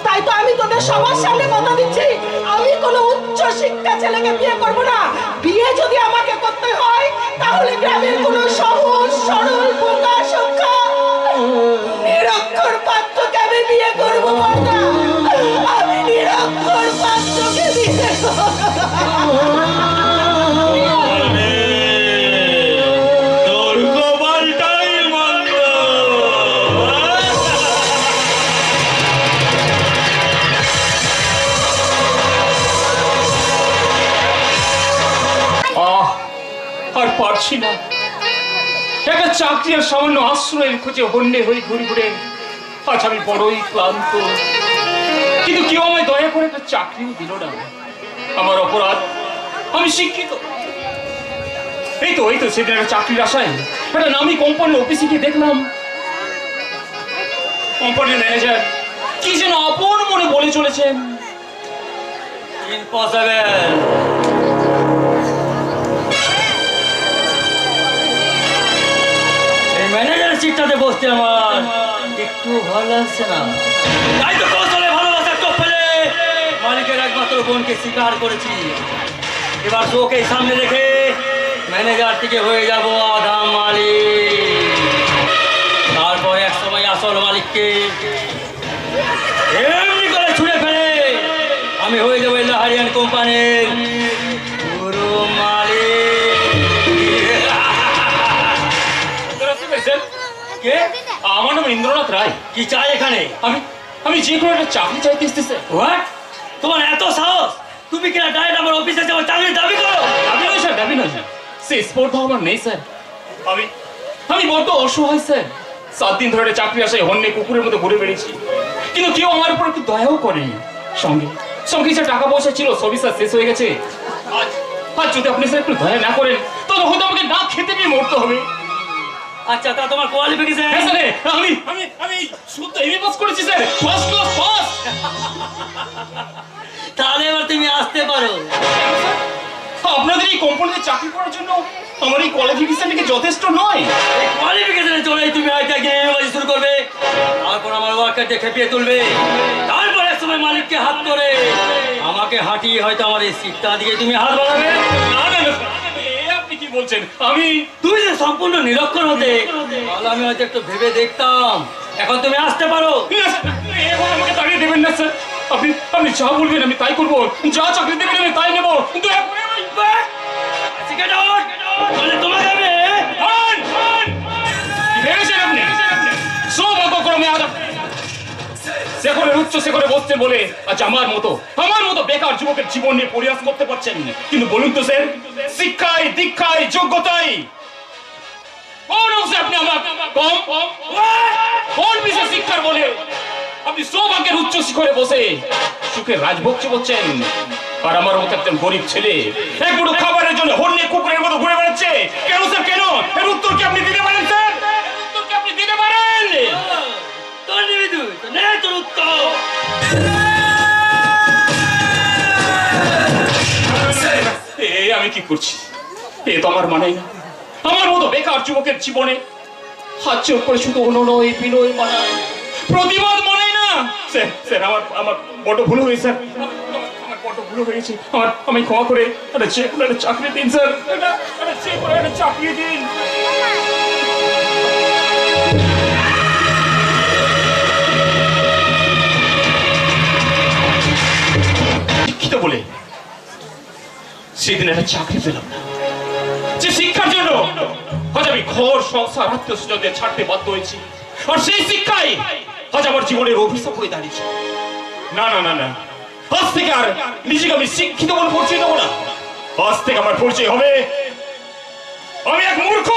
তাই তো আমি তোদের সবার সামনে কথা দিচ্ছি, আমি কোনো উচ্চ শিক্ষা ছেলেকে বিয়ে করবো না। বিয়ে যদি আমাকে করতে হয়, তাহলে গ্রামের কোনো সহজ সরল বোকা সংখ্যা নিরক্ষর পাত্রকে আমি বিয়ে করবো না। আমি নিরক্ষর পাত্রকে বিয়ে তোর কপালটাই মন্দ। আর পারছি না, একটা চাকরি আর সামান্য আশ্রয়ের খোঁজে হন্যে হয়ে ঘুরে ঘুরে আজ আমি বড়ই ক্লান্ত। কিন্তু কেউ আমায় দয়া করে একটা চাকরিও দিল না। আমার অপরাধ, আমি শিক্ষিত। এই তো সেদিন একটা চাকরির আশায় একটা নামি কোম্পানির অফিসে গিয়ে দেখলাম কোম্পানির ম্যানেজার কি যেন আপন মনে বলে চলেছেন, ইম্পসিবল। এই ম্যানেজারের সিটটাতে বসতে আমার একটু ভালো লাগছে না। তাই তো কৌশলে ভালোবাসার টোপ ফেলে মালিকের একমাত্র বোনকে স্বীকার করেছি। এবার তোকে সামনে রেখে ম্যানেজার থেকে হয়ে যাব আধা মালিক, তারপর এক সময় আসল মালিককে এমনি করে ছুঁড়ে ফেলে আমি হয়ে যাবো লাহারিয়ান কোম্পানির পুরো মালিক। কে? আমার নাম ইন্দ্রনাথ রায়। কি চাই এখানে? আমি যে কোনো একটা চাকরি চাইতে এসেছি। হোয়াট? তোমার এত সাহস? তুমি কিনা ডাইরেক্ট আমার অফিসে যাবো চাকরির দাবি করো? দাবি নয় স্যার, দাবি নয়। সে স্পর্ধা আমার নেই স্যার। আমি বড্ড অসহায় স্যার। 7 দিন ধরে চাকরি আসায় হন্যে কুকুরের মতো ঘুরে বেড়েছি। কিন্তু কেউ আমার উপর একটু দয়াও করেনি। সঙ্গে সঙ্গে যে টাকা পয়সা ছিল সবই স্যার শেষ হয়ে গেছে। আজ যদি আপনি স্যার একটু দয়া না করেন তাহলে হয়তো আমাকে না খেতে পেয়ে মরতে হবে। আচ্ছা তা তোমার কোয়ালিফিকেশন? হ্যাঁ স্যার, আমি আমি আমি শুদ্ধ এমএ পাস করেছি স্যার, ফার্স্ট ক্লাস পাস। তাহলে এবার তুমি আসতে পারো। আপনাদের এই কোম্পানিতে চাকরি করার জন্য আমার এই কোয়ালিফিকেশন কি যথেষ্ট নয়? এই কোয়ালিফিকেশনের জন্যই তুমি হয়তো গিয়ে এমএ শুরু করবে, তারপর আমার ওয়ার্কারকে খেপিয়ে তুলবে, তারপর এক সময় মালিককে হাত করে আমাকে হাঁটিয়ে হয়তো আমার এই সিটটা দিয়ে তুমি হাত বাড়াবে। না না না, আপনি কি বলছেন? আমি তুমি যে সম্পূর্ণ নিরক্ষর হতে তাহলে আমি হয়তো একটু ভেবে দেখতাম। এখন তুমি আসতে পারো। না স্যার, এখন আমাকে তাড়িয়ে দেবেন না স্যার। আপনি আপনি যা বলবেন আমি তাই করবো, যা চাকরি দেবেন আমি তাই নেবো। কিন্তু তাহলে তোমাকে আমি ভেবেছেন আপনি সৌভাগ্যক্রমে শেখরের উচ্চ শেখরে বসতে বলে আজ আমার মতো বেকার যুবকের জীবন নিয়ে পরিহাস করতে পারছেন। কিন্তু বলুন তো স্যার, শিক্ষায় দীক্ষায় যোগ্যতায় কোন অংশে আপনি আমার কম? কোন বিশেষ শিক্ষার বলে আপনি সৌভাগ্যের উচ্চ শিখরে বসে সুখের রাজভোগ করছেন, আর আমার মতো একজন গরিব ছেলে এক মুঠো খাবারের জন্য হন্যে কুকুরের মতো ঘুরে বেড়াচ্ছে? কেন স্যার, কেন? এর উত্তর কি আপনি দিতে পারেন স্যার? উত্তর কি আপনি দিতে পারেন? তোর নিবি তুই তো নে তোর উত্তর। আমি কি করছি? এ তো আমার মানাই না। আমার মতো বেকার যুবকের জীবনে হাত চোখ করে শুধু অনুনয় বিনয় মানায়, প্রতিবাদ মানাই না। স্যার স্যার, আমার বড় ভুল হয়েছে স্যার, আমার বড় ভুল হয়েছে। আমি ক্ষমা করে যে কোনো একটা চাকরি দিন স্যার, যে কোনো একটা চাকরি দিন। শিক্ষিত বলে সেদিন একটা চাকরি পেলাম না, যে শিক্ষার জন্য আজ আমি ঘর সংসার আত্মীয় স্বজনদের ছাড়তে বাধ্য হয়েছি, আর সেই শিক্ষাই আজ আমার জীবনের অভিশাপ হয়ে দাঁড়িয়েছে। না না না না, আজ থেকে আর নিজেকে আমি শিক্ষিত বলে পরিচয় দেবো না। আজ থেকে আমার পরিচয় হবে আমি এক মূর্খ,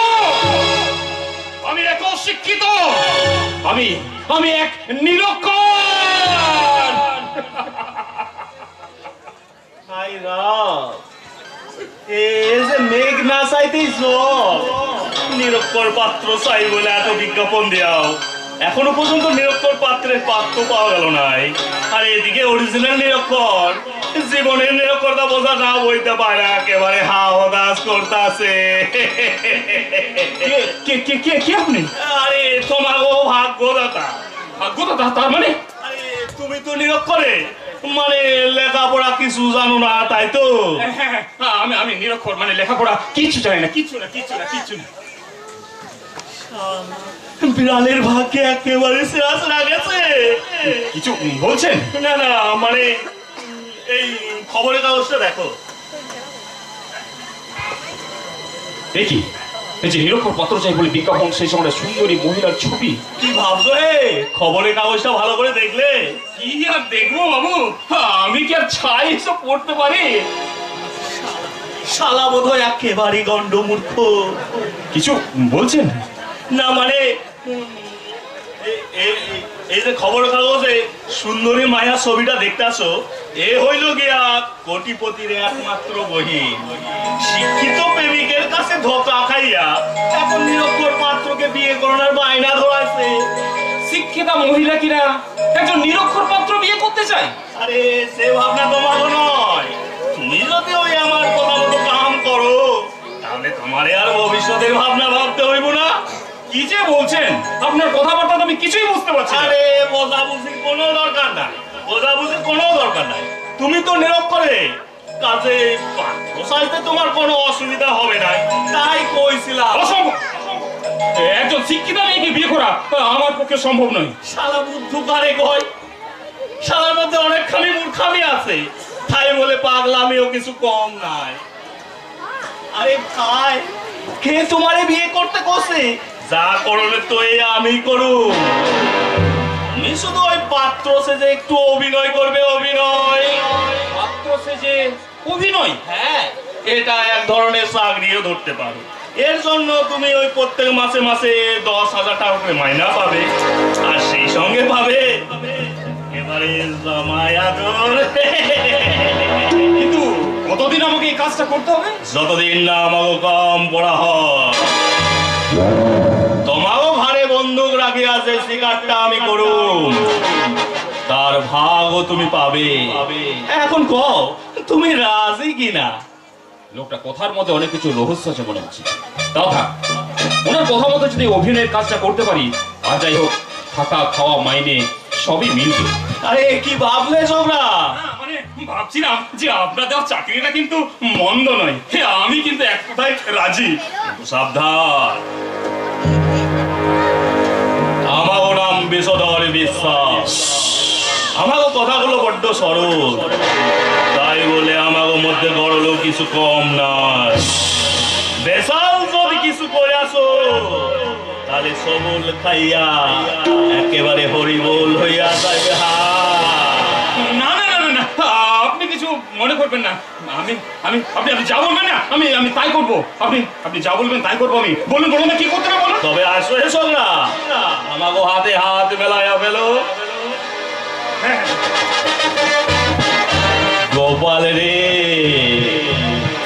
আমি এক অশিক্ষিত, আমি এক নিরক্ষর। হাই রাম, এই যে মেঘ না চাইতেই জল, নিরক্ষর পাত্র চাই বলে এত বিজ্ঞাপন দেওয়াও, এখনো পর্যন্ত নিরক্ষর পাত্রের পাত্র পাওয়া গেল নাই। আর এদিকে অরিজিনাল নিরক্ষর জীবনের নিরক্ষরতা বোঝা না বইতে পারে, একেবারে হাওদাস করতেছে। কে আপনি? আরে তোমাগো ভাগ্যদাতা। ভাগ্যদাতা তার মানে? আরে তুমি তো নিরক্ষরে, মানে লেখাপড়া কিছু জানো না তাই তো? আমি নিরক্ষর, মানে লেখাপড়া কিছু জানি না, কিছু না। বিড়ালের ভাগ্যে একেবারে সেরা গেছে। কিছু বলছেন? না না, মানে এই খবরের কাগজটা দেখো। দেখি, এই যে নিরক্ষর পাত্র চাই বলে বিজ্ঞাপন, সেই সময় সুন্দরী মহিলার ছবি। কি ভাবছো হে? খবরের কাগজটা ভালো করে দেখলে? কি আর দেখবো বাবু, আমি কি আর ছাই এসব পড়তে পারি? শালা বোধহয় একেবারে গন্ডমূর্খ। কিছু বলছেন? না মানে এই যে খবরের কাগজে সুন্দরী মায়া ছবিটা দেখতেছো, এ হইল গিয়া কোটিপতির একমাত্র বহিন। শিক্ষিত প্রেমিকের কাছে ধোকা খাইয়া এখন নিরক্ষর পাত্রকে বিয়ে করার বায়না ধরাইছে। শিক্ষিতা মহিলা কিনা একজন নিরক্ষর পাত্র বিয়ে করতে চায়? আরে সে ভাবনা তোমার নয়। তুমি যদি ওই আমার কথা মতো কাম করো তাহলে তোমারে আর ভবিষ্যতের ভাবনা ভাবতে হইব না। কি যে বলছেন? আপনার কথাবার্তা আমি কিছুই বুঝতে পারছি না। আরে বোঝাবুঝির কোনো দরকার নাই, তুমি তো নিরক্ষরে, কাজে পাত্র চাইতে তোমার কোনো অসুবিধা হবে না, তাই কইছিলাম। অসম্ভব, একজন শিক্ষিত মেয়েকে বিয়ে করা আমার পক্ষে সম্ভব নয়। শালা বুদ্ধ কারে কয়? শালার মধ্যে অনেকখানি মূর্খামি আছে, তাই বলে পাগলামিও কিছু কম নাই। আরে ভাই, কে তোমারে বিয়ে করতে কইছে? যা করলে তো এই আমি করু। আমি শুধু ওই পাত্র সেজে একটু অভিনয় করবে, অভিনয়। পাত্র সেজে অভিনয়? হ্যাঁ, এটা এক ধরনের চাকরিও ধরতে পারো। এর জন্য তুমি ওই প্রত্যেক মাসে 10,000 টাকা করে মাইনা পাবে, আর সেই সঙ্গে পাবে আরে জামাই আদর। কিন্তু কতদিন আমাকে এই কাজটা করতে হবে? যতদিন না আমাকে কম পড়া হয়। তোমারও ঘরে বন্দুক রাখি আছে, শিকারটা আমি করুম, তার ভাগও তুমি পাবে। এখন কও তুমি রাজি কিনা? লোকটা কথার মধ্যে অনেক কিছু রহস্য আছে মনে হচ্ছে। তাও থাক, ওনার কথা মতো যদি অভিনয়ের কাজটা করতে পারি, আর যাই হোক থাকা খাওয়া মাইনে সবই মিলবে। আরে কি ভাবলে তোমরা? মানে ভাবছিলাম যে আপনাদের চাকরিটা কিন্তু মন্দ নয়, আমি কিন্তু এক কথায় রাজি। সাবধান, আমারও নাম বিষধর বিশ্বাস। আমারও কথাগুলো বড্ড সরল, তাই বলে আমারও মধ্যে গড়লো কিছু কম নাই। বেসাল যদি কিছু করে আসো, তাহলে সবল খাইয়া একেবারে হরিবোল হইয়া যাবে। না না না না না, আপনি কিছু মনে করবেন না। আমি আমি আপনি আপনি যা বলবেন না, আমি আমি তাই করবো। আপনি আপনি যা বলবেন তাই করবো। আমি বলুন বলুন না, কি করতে হবে বলুন। তবে আসো এসো না, আমাকে হাতে হাত মেলাইয়া ফেলো। গোপাল রে,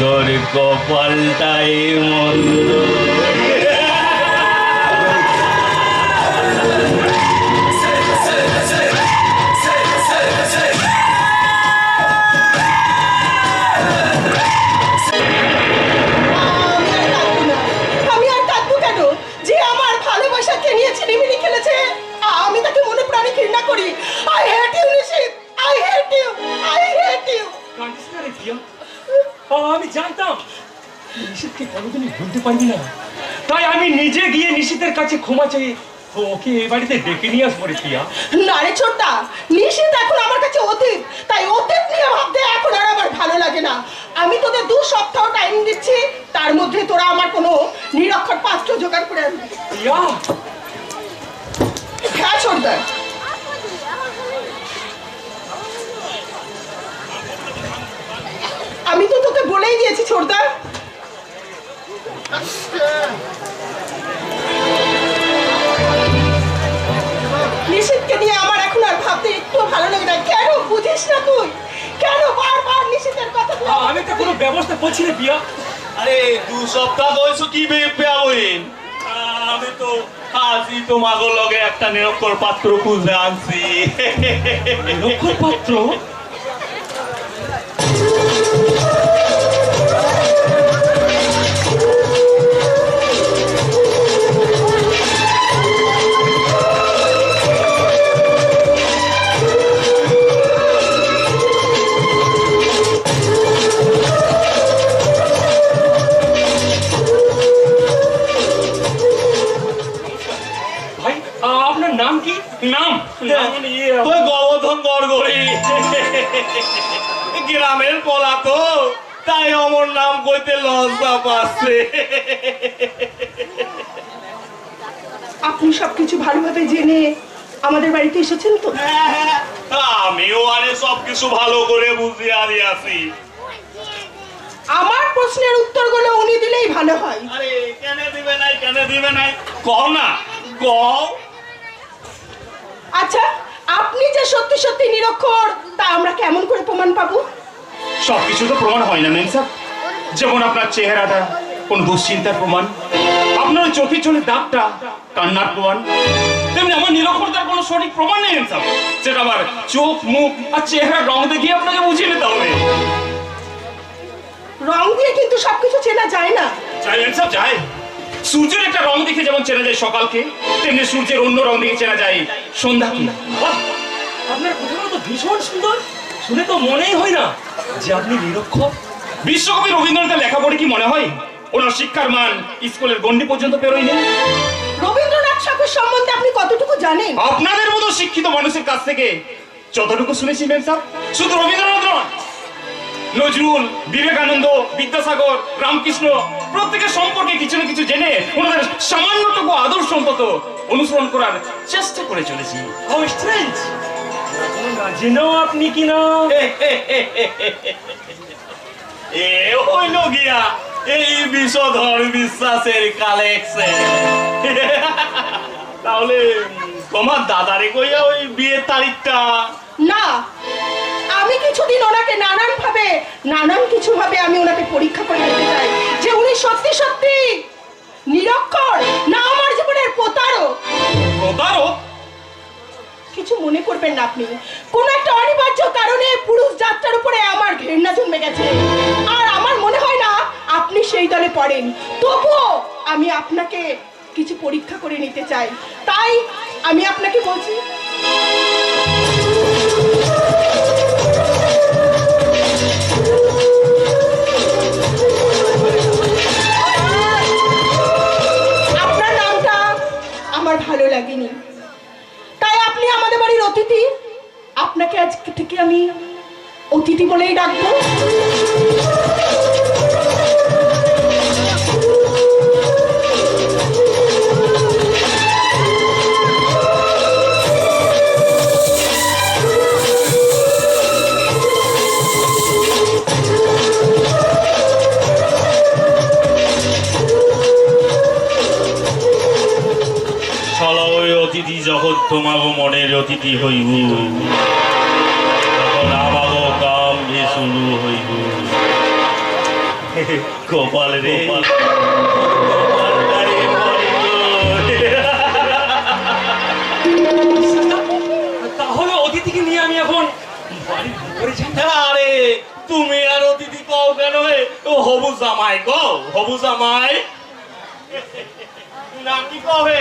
তোর কপালটাই মন্দ। আমি আর কাঁদবো কেন? যে আমার ভালোবাসাকে নিয়ে ছিনিমিনি খেলেছে, আমি তাকে মনে প্রাণে ঘৃণা করি। I hate you Nishit, I hate you, I hate you. আমি জানতাম নিশিতকে কোনোদিনই ভুলতে পারবি না, তাই আমি নিজে গিয়ে নিশিতের কাছে ক্ষমা চাই ওকে এ বাড়িতে ডেকে নিয়ে আসবো রে প্রিয়া। না রে ছোট্টা, নিশিত এখন আমার কাছে অতীত, তাই অতীত নিয়ে ভাবতে এখন আর আমার ভালো লাগে না। আমি তোদের 2 সপ্তাহ টাইম দিচ্ছি, তার মধ্যে তোরা আমার কোনো নিরক্ষর পাত্র জোগাড় করে আনবি। প্রিয়া, হ্যাঁ ছোটদা, আমি তো তোকে বলেই দিয়েছি ছোটদা। নিশিতকে নিয়ে আমার এখন আর ভাবতে একটু ভালো লাগে না। কেন বুঝিস না তুই? কেন বারবার নিশিতের কথা তুই আমি তো কোনো ব্যবস্থা করছি না প্রিয়া। আরে 2 সপ্তাহ ধরেছো কি পেয়া হইন? আমি তো আজই তোমাকে লগে একটা নিরক্ষর পাত্র খুঁজে আনছি। নিরক্ষর পাত্র? ভাই, আপনার নাম কি? নাম ওই গোবর্ধন গড়গড়ি, গ্রামের কলা তো, তাই আমার নাম কইতে লজ্জা পাচ্ছে। আপনি সবকিছু ভালোভাবে জেনে আমাদের বাড়িতে এসেছেন তো? আমিও আরে সবকিছু ভালো করে বুঝিয়ে দিয়েছি। আমার প্রশ্নের উত্তরগুলো উনি দিলেই ভালো হয়। আরে কেন দিবে নাই, কেন দিবে নাই কও না, কও। আচ্ছা, আপনি যে সত্যি সত্যি নিরক্ষর, তা আমরা কেমন করে প্রমাণ পাবো? সবকিছু তো প্রমাণ হয় না মেম স্যার। যেমন আপনার চেহারাটা কোন দুশ্চিন্তার প্রমাণ, আপনার ওই চোখে চলে দাগটা কান্নার প্রমাণ, তেমনি আমার নিরক্ষরতার কোনো সঠিক প্রমাণ নেই মেম স্যার। সেটা আবার চোখ, মুখ আর চেহারার রং দেখিয়ে আপনাকে বুঝিয়ে নিতে হবে। রং দিয়ে কিন্তু সবকিছু চেনা যায় না। যাই মেম স্যার, যাই। সূর্যের একটা রং দেখে যেমন চেনা যায় সকালকে, তেমনি সূর্যের অন্য রং দেখে চেনা যায় সন্ধ্যাকে। বাহ, আপনার কথাগুলো তো ভীষণ সুন্দর, শুনে তো মনেই হয় না যে আপনি নিরক্ষর। বিশ্বকবি রবীন্দ্রনাথের লেখা পড়ে কি মনে হয় ওনার শিক্ষার মান স্কুলের গণ্ডি পর্যন্ত পেরোয়নি? রবীন্দ্রনাথ ঠাকুর সম্বন্ধে আপনি কতটুকু জানেন? আপনাদের মতো শিক্ষিত মানুষের কাছ থেকে যতটুকু শুনেছি ম্যাম স্যার, শুধু রবীন্দ্রনাথ নয়, নজরুল, বিবেকানন্দ, বিদ্যাসাগর, রামকৃষ্ণ প্রত্যেকের সম্পর্কে কিছু না কিছু জেনে ওনাদের সামান্যটুকু আদর্শ অন্তত অনুসরণ করার চেষ্টা করে চলেছি। How strange! না জেনেও আপনি কি না এ হইল গিয়া এই বিষধর বিশ্বাসের কালেকশন। তাহলে তোমার দাদারে কইয়া ওই বিয়ের তারিখটা না, আমি কিছুদিন ওনাকে নানান কিছু ভাবে আমি ওনাকে পরীক্ষা করে নিতে চাই যে উনি সত্যি সত্যি নিরক্ষর না আমার জীবনের প্রতারক। প্রতারক? কিছু মনে করবেন না আপনি, কোন একটা অনিবার্য কারণে পুরুষ যাত্রার উপরে আমার ঘৃণা জন্মে গেছে, আর আমার মনে হয় না আপনি সেই দলে পড়েন। তবুও আমি আপনাকে কিছু পরীক্ষা করে নিতে চাই, তাই আমি আপনাকে বলছি আপনার নামটা আমার ভালো লাগেনি, তাই আপনি আমাদের বাড়ির অতিথি। আপনাকে আজকে থেকে আমি অতিথি বলেই ডাকবো। অতিথি যখন তোমাগো মনের অতিথি হইব, তখন আমাগো কাম ভি শুরু হইব। কপাল রে তাহলে অতিথিকে নিয়ে আমি এখন বাড়ির ভিতরে যাই। আরে তুমি আর অতিথি কও কেন? ও হবু জামাই কও, হবু জামাই নাকি কবে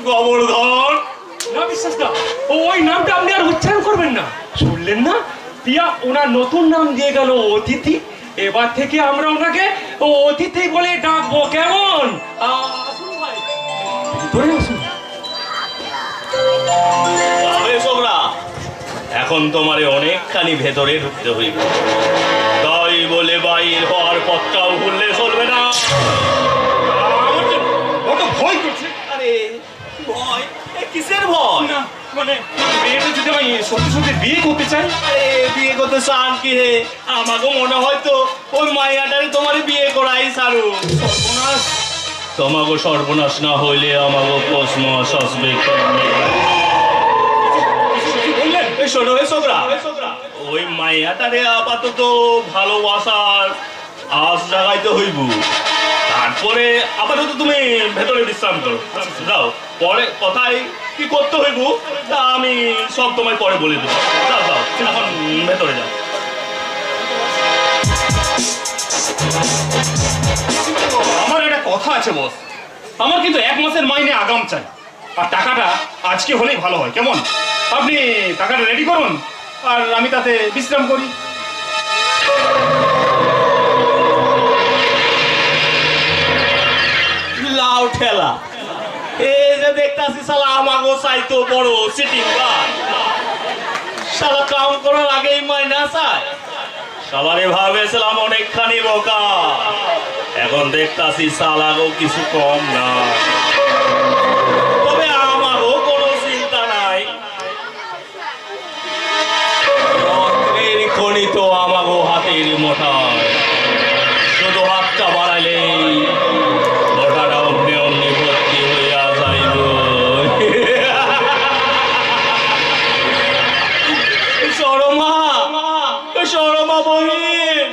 গোবর্ধন? না বিশ্বাস না, ওই নামটা আপনি আর উচ্চারণ করবেন না। শুনলেন না, পিয়া ওনার নতুন নাম দিয়ে গেল অতিথি। এবার থেকে আমরা ওনাকে অতিথি বলে ডাকবো, কেমন? আসুন ভাই, ভিতরে আসুন। এখন তোমারে অনেকখানি ভেতরে ঢুকতে হইবে, তাই বলে বাইর হওয়ার পথটাও ভুললে চলবে না। ভয় করছে। আরে ভয়? কিসের ভয়? না মানে মেয়েটা যদি আমি সত্যি সত্যি বিয়ে করতে চাই। আরে বিয়ে করতে চান কি হে? আমাকে মনে হয় তো ওই মাইয়াটারে তোমারে বিয়ে করাই সারু। সর্বনাশ! তোমাকে সর্বনাশ না হইলে আমাকে প্রশ্ন আসবে। শোনো হে ছোকরা, ওই মাইয়াটারে আপাতত ভালোবাসার আজ জাগাইতে হইব, তারপরে আপাতত তুমি ভেতরে বিশ্রাম করো। যাও, পরে কথায় কি করতে হইব তা আমি সব তোমায় পরে বলে দেবো। যাও যাও, এখন ভেতরে যাও। আমার একটা কথা আছে বস, আমার কিন্তু 1 মাসের মাইনে আগাম চাই, আর টাকাটা আজকে হলেই ভালো হয়। কেমন? আপনি টাকাটা রেডি করুন আর আমি তাতে বিশ্রাম করি। লাউ ঠেলা, এই যে দেখতাছি শালা আমাগো চাইতো বড় সিটিং বার, শালা কাম করার আগেই মাইনা চায়। সবারই ভাবেছিলাম অনেকখানি বোকা, এখন দেখতাছি শালাগো কিছু কম না। তবে আমারও কোনো চিন্তা নাই, রত্নের খনি তো আমাগো হাতের মোটায়, শুধু হাতটা বাড়াইলেই মোটাটা অমনি অমনি ভর্তি হইয়া যাইব। সরমা, সরমা বহিন,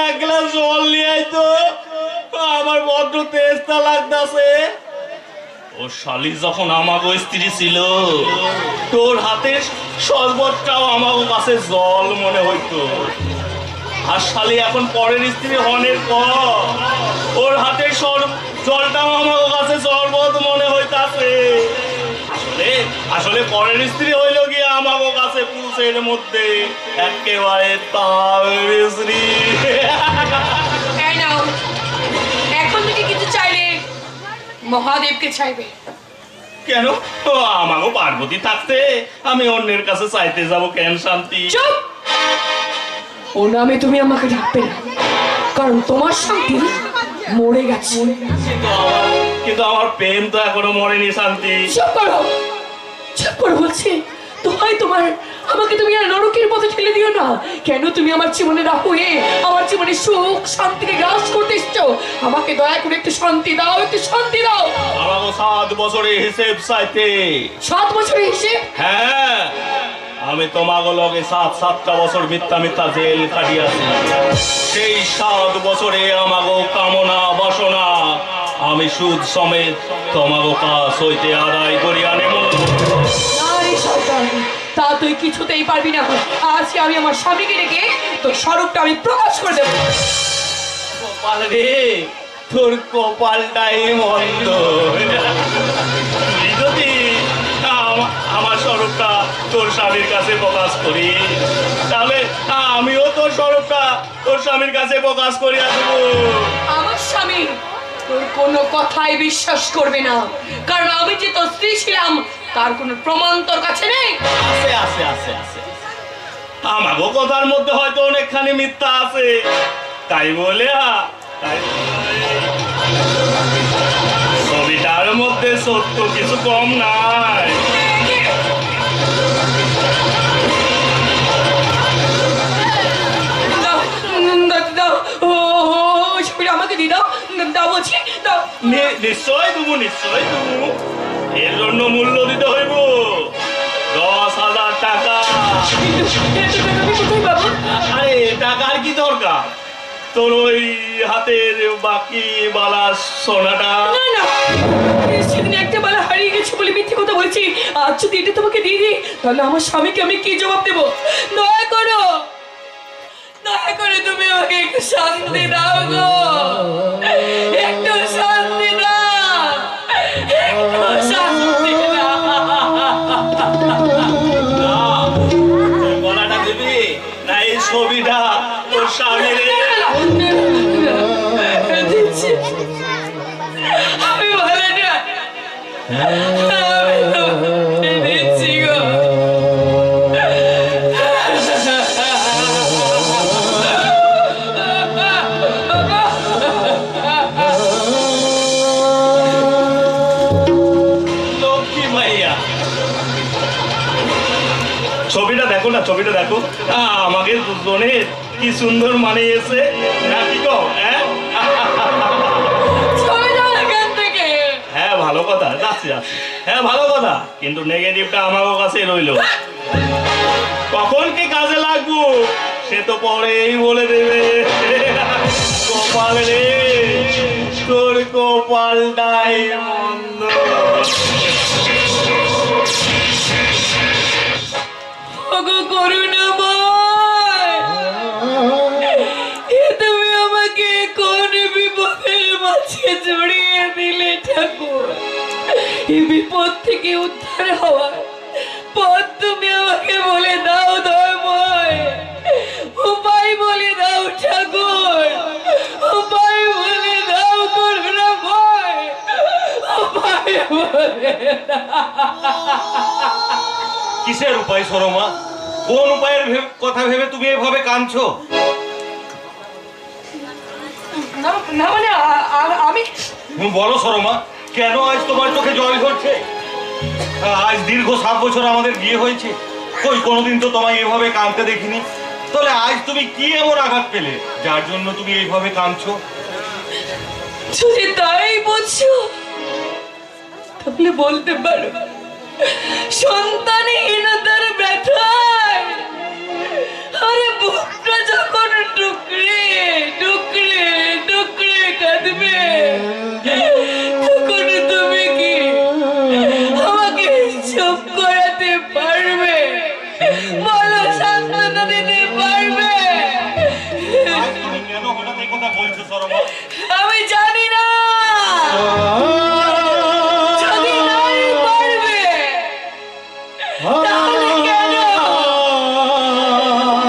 এক গ্লাস জল নিয়ে আইতো, আমার বড্ড তেষ্টা লাগতাছে। ও শালি যখন আমাগো স্ত্রী ছিল, তোর হাতের শরবতটাও আমাগো কাছে জল মনে হইতো, আর শালি এখন পরের স্ত্রী হনের পর ওর হাতের জলটাও আমাগো কাছে শরবত মনে হইতাছে। আসলে পরের স্ত্রী হইল গিয়ে আমাগো কাছে পুরুষের মধ্যে একেবারে তার স্ত্রী। এই নাও, এখন থেকে কিছু চাইলে মহাদেবকে চাইবে। কেন? ও আমাগো পার্বতী থাকতে আমি অন্যের কাছে চাইতে যাব কেন? শান্তি, চুপ! ও নামে তুমি আমাকে ডাকবে না, কারণ তোমার শান্তি মরে গেছে। কিন্তু আমার প্রেম তো এখনো মরেনি। শান্তি, চুপ করো, চুপ করো বলছি। আমাকে তুমি আর নরকের পথে ঠেলে দিও না। কেন তুমি আমার জীবনে রাখো হে? আমার জীবনে সুখ শান্তিকে গ্রাস করতে এসছো। আমাকে দয়া করে একটু শান্তি দাও, একটু শান্তি দাও। আমাকে 7 বছরের হিসেব চাইতে। 7 বছরের হিসেব? হ্যাঁ, আমি তোমাকে লগে 7টা বছর মিথ্যা মিথ্যা জেল কাটিয়াছি। সেই 7 বছরে আমাগো কামনা বাসনা আমি সুদ সমেত তোমাগো কাছ হইতে আদায় করিয়া নেব। নারী শয়তান, তা তুই কিছুতেই পারবি না। আজকে আমি আমার স্বামীকে ডেকে তোর স্বরূপটা আমি প্রকাশ করে দেবো। কপাল রে, তোর কপালটাই মন্দ। তুই যদি আমার স্বরূপটা তোর স্বামীর কাছে প্রকাশ করি, তাহলে আমিও তোর স্বরূপটা তোর স্বামীর কাছে প্রকাশ করিয়া দেব। আমার স্বামী তোর কোনো কথাই বিশ্বাস করবে না, কারণ আমি যে তোর স্ত্রী ছিলাম তার কোনো প্রমাণ তোর কাছে নেই। আছে আছে আছে আছে, আমাগো কথার মধ্যে হয়তো অনেকখানি মিথ্যা আছে, তাই বলে ছবিটার মধ্যে সত্য কিছু কম নাই। আমাকে দিয়ে দাও, দাও বলছি, দাও। নিশ্চয় দেবো, নিশ্চয় দেবো। এর জন্য মূল্য দিতে হইব 10,000 টাকা। আরে টাকার কি দরকার, তোর ওই হাতের বাকি বালা সোনাটা। না না, সেদিন একটা বালা হারিয়ে গেছে বলে মিথ্যে কথা বলছি। আজ যদি এটা তোমাকে দিয়ে দিই, তাহলে আমার স্বামীকে আমি কি জবাব দেবো? দয়া করো, দয়া করে তুমি আমাকে একটু শান্তি দাও গো, একটু শান্তি দাও, একটু শান্তি দাও। গলাটা দিবি না এই ছবিটা তোর স্বামীর? দিচ্ছি, আমি ভালো না, আমি দিচ্ছি গো। লক্ষ্মী ভাইয়া, ছবিটা দেখো না, ছবিটা দেখো। আমাকে দুজনের কি সুন্দর মানিয়েছে নাকি গো? হ্যাঁ ভালো কথা, যাচ্ছি যাচ্ছি। হ্যাঁ ভালো কথা, কিন্তু নেগেটিভটা আমার কাছে রইল। কখন কি কাজে লাগবো সে তো পরেই বলে দেবে। কপাল রে, তোর কপালটাই মন্দ। করুণাময়, তুমি আমাকে কোন বিপদের মাঝে জড়িয়ে দিলে ঠাকুর? এই বিপদ থেকে উদ্ধার হওয়ার পথ তুমি আমাকে বলে দাও দয়াময়, উপায় বলে দাও ঠাকুর, উপায় বলে দাও করুণাময়, উপায় বলে দাও। কিসের উপায় সরমা? কোন উপায়ের কথা ভেবে তুমি এভাবে কাঁদছো? না মানে আমি বলো সরমা, কেন আজ তোমার চোখে জল ঝরছে? আজ দীর্ঘ 7 বছর আমাদের বিয়ে হয়েছে, কই কোনোদিন তো তোমায় এভাবে কাঁদতে দেখিনি। তাহলে আজ তুমি কি এমন আঘাত পেলে যার জন্য তুমি এইভাবে কাঁদছো? যদি তাই বলছো তাহলে বলতে পারো, সন্তানহীনতার ব্যথায় আরে বুকটা যখন টুকরে টুকরে টুকরে কাঁদবে, তখন তুমি কি আমাকে চুপ করাতে পারবে? বলো, সান্ত্বনা দিতে পারবে? আজ তুমি কেন হঠাৎ এই কথা বলছো সরমা? আমি জানি না। যদি নাই পারবে তাহলে কেন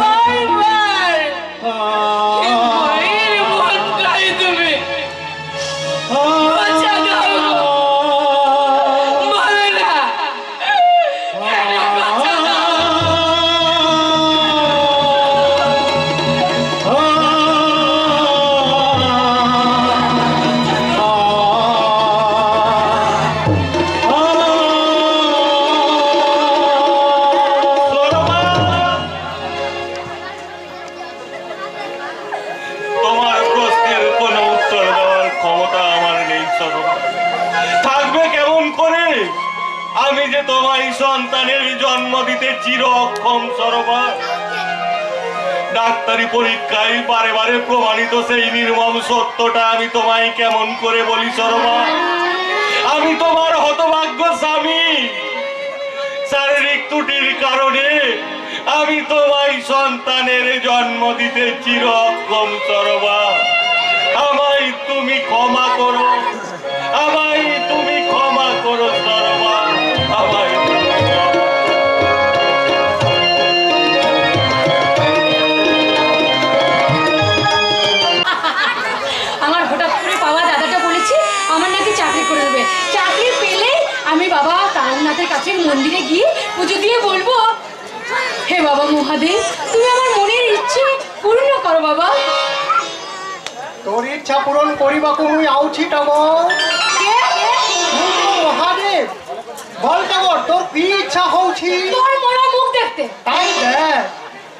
বারবার এই মায়ের মন গায়ে তুমি বাঁচা দাও গো? বলো না, কেন বাঁচা দাও? আ সন্তানের জন্ম দিতে চির অক্ষম সরবা। ডাক্তারি পরীক্ষায় বারে বারে প্রমাণিত সেই নির্মম সত্যটা আমি তোমায় কেমন করে বলি সরবা? আমি তোমার হতভাগ্য স্বামী। শারীরিক ত্রুটির কারণে আমি তোমায় সন্তানের জন্ম দিতে চির অক্ষম সরবা। আমায় তুমি ক্ষমা করো, আমায় তুমি ক্ষমা করো সরবা, আমায় তুমি ক্ষমা করো। আমার হঠাৎ করে পাওয়া দাদাটা বলেছে আমার নাকি চাকরি করে দেবে। চাকরি পেলে আমি বাবা তারনাথের কাছে মন্দিরে গিয়ে পুজো দিয়ে বলবো, হে বাবা মহাদেব, তুমি আমার মনের ইচ্ছে পূর্ণ করো বাবা। তোর ইচ্ছা পূরণ করিবাকু মুই আউছি টগর। মহাদেব বল টগর, তোর কি ইচ্ছা হଉଛି? তোর মোড়া মুখ দেখতে। তাই দেখ,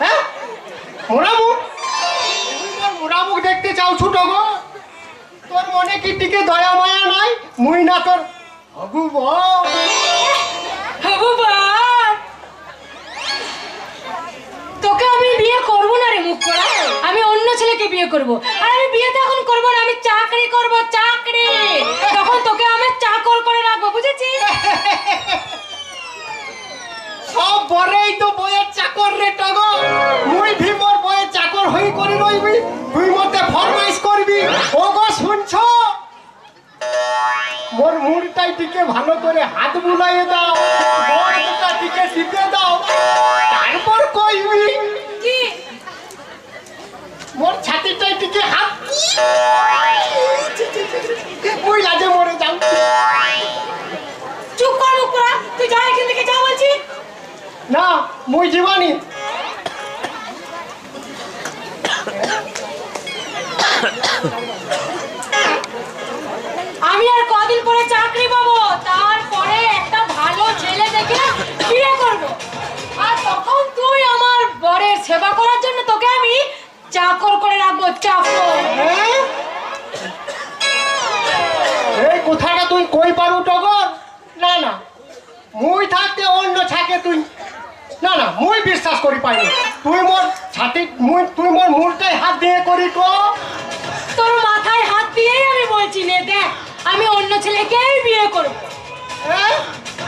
হ্যাঁ মোরা মুখ, তুই তোর মোরা মুখ দেখতে চাওছু টগর? তোর মনে কি টিকে দয়া মায়া নাই? মুই না তোর ভগবান। ভগবান, তোকে আমি বিয়ে করবো না রে মুখ করা। আমি অন্য ছেলেকে বিয়ে করব। আর আমি বিয়ে তো এখন করবো না, আমি চাকরি করব, চাকরি। তখন তোকে আমি চাকর করে রাখবো, বুঝেছিস? সব বরেই তো বইয়ের চাকর রে টগর। মুই ভি মোর বইয়ের চাকর হই করি রইবি, তুই মতে ফরমাইশ করবি। ও গো শুনছো, মোর মুড়টাই টিকে ভালো করে হাত বুলাইয়ে দাও, মোরটা টিকে টিপে দাও, তারপর কইবি কি? মোর ছাতিটাই টিকে হাত। মুই লাজে মরে যাও। চুপ কর মুখ করা, তুই যা এখান থেকে, যা বলছি। না মুই জীবানি। আমি আর কদিন পরে চাকরি পাবো, তারপরে একটা ভালো ছেলে দেখে বিয়ে করব। আর তখন তুই আমার বরের সেবা করার জন্য তোকে আমি চাকর করে রাখবো, চাকর। হ্যাঁ? এই কথাটা তুই কই পারু টগর? না না, মুই থাকতে অন্য ছাকে তুই, না না মুই বিশ্বাস করি পাইনি। তুই মোর ছাতি, তুই মোর মুড়টাই হাত দিয়ে করি তো। তোর মাথায় হাত দিয়েই আমি বলছি, নে দেখ, আমি অন্য ছেলেকেই বিয়ে করব। হ্যাঁ?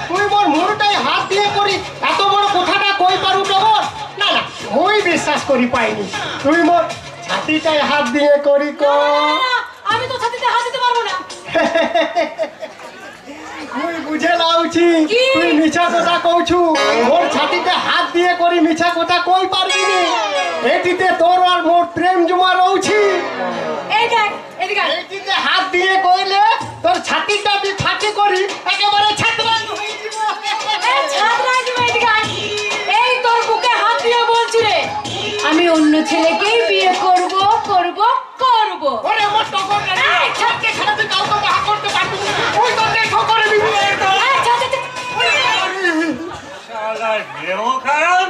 তুই মোর মুড়টাই হাত দিয়ে করি, এত বড় কথাটা কই পারু টগর? না না মুই বিশ্বাস করি পাইনি। তুই মোর ছাতিটাই হাত দিয়ে করি কো। না, আমি তো ছাতিতে হাত দিতে পারবো না। মুই বুঝে লাউছি কি? তুই মিছা কথা কইছু। মোর ছাতিতে হাত দিয়ে করি মিছা কথা কই পারবি নি। এটিতে তোর আর মোর প্রেম জমা রউছি। এই দেখ, এদিকে আয়। এটিতে হাত দিয়ে কইলে তোর ছাতিটা বি ফাঁকি করি একেবারে ছাতরাং হই যাব। এই ছাত্রা, এদিকে আয়। এই তোর বুকে হাত দিয়ে বলছি রে, আমি অন্য ছেলেকেই বিয়ে করব, করব, করব। ওরে মোর টগর রে, এই, ছাতকে ছাড়া তুই কাউকে বাহা করতে পারবি না। ওই তো দেখো করে দিবি একদম। এই, ছাড়, ছাড়, ছাড়। শালা দেহ খারাপ।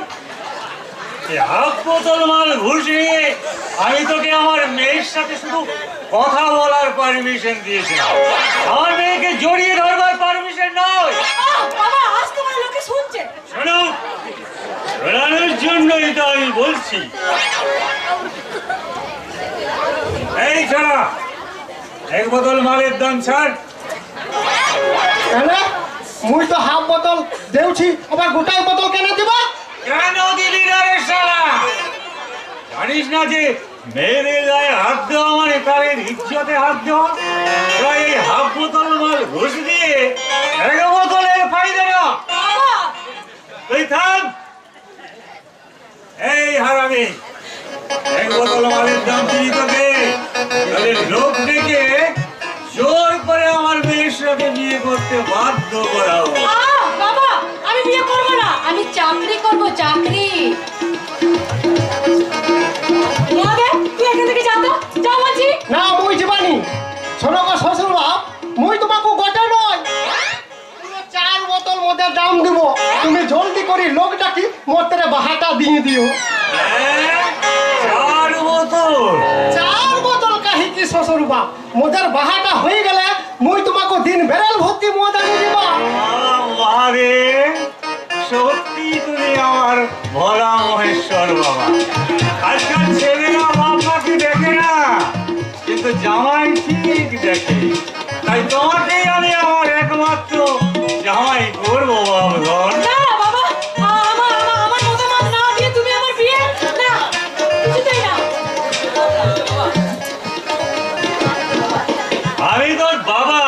এই হাফ বোতল মাল ঘুষ নিয়ে আমি তোকে আমার মেয়ের সাথে শুধু কথা বলার পারমিশন দিয়েছিলাম, আমার মেয়েকে জড়িয়ে ধরবার পারমিশন নয়। বাবা, আজ তোমার লোকে শুনছে। শোনো, শোনানোর জন্যই তো আমি বলছি। এই ছাড়া এক বোতল মালের দাম ছাড়। কেন? মুই তো হাফ বোতল দেউছি, আবার গোটাই বোতল কেন দিব? কেন দিলি না রে শালা? জানিস না যে মেয়েদের গায়ে হাত দেওয়া মানে তাদের ইজ্জতে হাত দেওয়া? তাই এই হাফ বোতল মাল ঘুষ দিয়ে এক বোতলের ফায়দা না। বাবা, তুই থাম। এই হারামি, এক বোতল মালের দাম দিলি তোকে, তাহলে লোক ডেকে জোর করে আমার মেয়ের সাথে বিয়ে করতে বাধ্য করাবো। বাবা, আমি বিয়ে করব না, আমি চাকরি করব, চাকরি। মহাদেব, তুই এখান থেকে যা তো, যা বলছি। না মুই জীবানি। শোনো গো শ্বশুর বাপ, মুই তোমাকে গোটা নয়, পুরো 4 বোতল মধ্যে দাম দিব। তুমি জলদি করে লোক ডাকি মোর বাহাটা দিয়ে দিও। 4 বোতল? 4 বোতল কাহি কি শ্বশুর বাপ, মোদের বাহাটা হয়ে গেলে মুই তোমাকে দিন বেড়াল ভর্তি মদ আনি দিব। আরে ভোলা মহেশ্বর বাবা। আজকাল ছেলেরা বাবাকে দেখে না, কিন্তু জামাই ঠিক দেখে। তাই তোমাকেই আমি আমার একমাত্র জামাই করবো বাবগণ। না বাবা, আমার মতামত না দিয়ে তুমি আমার বিয়ে না, কিছুতেই না। আমি তোর বাবা,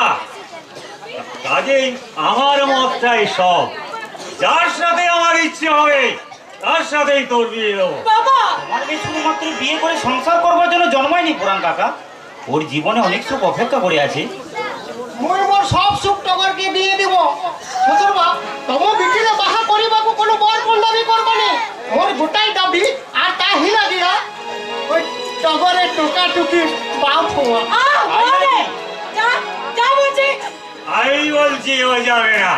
কাজেই আমার মতটাই সব। যার সাথে আমার ইচ্ছে হবে তার সাথেই তোর বিয়ে দেবো। বাবা, তোমার মেয়ে শুধুমাত্র বিয়ে করে সংসার করবার জন্য জন্মায়নি পুরাণ কাকা, ওর জীবনে অনেক সুখ অপেক্ষা করে আছে। মুই মোর সব সুখ টগরকে দিয়ে দিব। শ্বশুর বাপ, তম বিটিরে বাহা করিবাকু কোনো বর দাবি করবানি। মোর গোটাই দাবি, আর তা হিলা দিয়া ওই টগরের টোকা টুকি বাপ হওয়া। বলে যা যা বলছি। আমি বলছি ও যাবে না।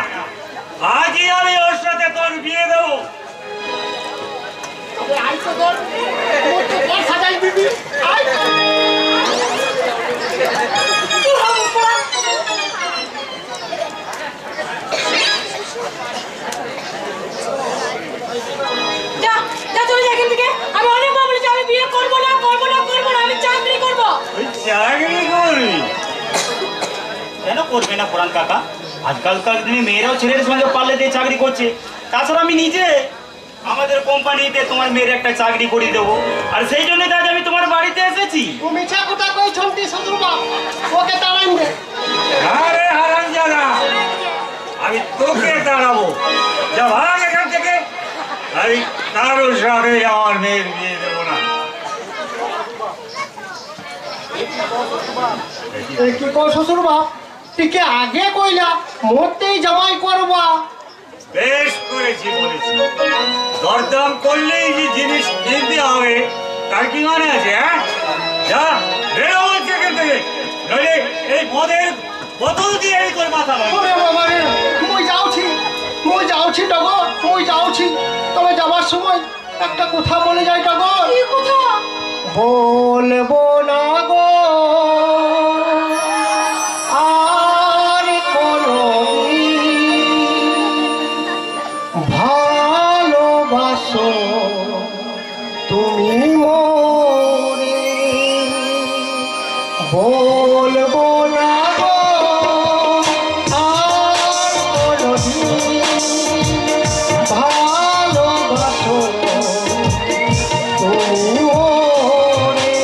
আজই আমি ওর সাথে তোর বিয়ে দেবো। আই তো তোর মোর তো বর সাজাই দিবি। আই যা যা চলে যা এখান থেকে। আমি অনেকবার বলেছি আমি বিয়ে করবো না, করবো না, করবো না, আমি চাকরি করবো। তুই চাকরি করবি? কেন করবে না পুরাণ কাকা? আজকালকার দিনে মেয়েরাও ছেলের সঙ্গে পাল্লে দিয়ে চাকরি করছে। তাছাড়া আমি নিজে আমাদের কোম্পানিতে তোমার মেয়ের একটা চাকরি করে দেবো, আর সেই জন্য আজ আমি তোমার বাড়িতে এসেছি। ও মিছা কথা কই ছন্তি শ্বশুর বাপ, ওকে তাড়াইন দে। আরে হারামজাদা, আমি তোকে দাঁড়াবো। যা ভাগ এখান থেকে। আমি কারোর সাথে আমার মেয়ের বিয়ে দেবো না। এই কি কও শ্বশুর বাপ, টিকে আগে কইলা মোটেই জামাই করবা। বেশ করেছি বলেছি। দরদাম করলেই যে জিনিস কিনতে হবে তার কি মানে আছে? হ্যাঁ, যা বেরো বলছে এখান থেকে, নইলে এই মদের বোতল দিয়ে এই তোর মাথা ভাঙবো। ওরে বাবা রে, মুই যাওছি টগর, মুই যাওছি। তবে যাবার সময় একটা কথা বলে যাই টগর। কি কথা? বলবো না গো আর কোনদিন, ভালোবাসো তুমি মোরে। বলবো না গো আর কোনদিন, ভালোবাসো তুমি মোরে,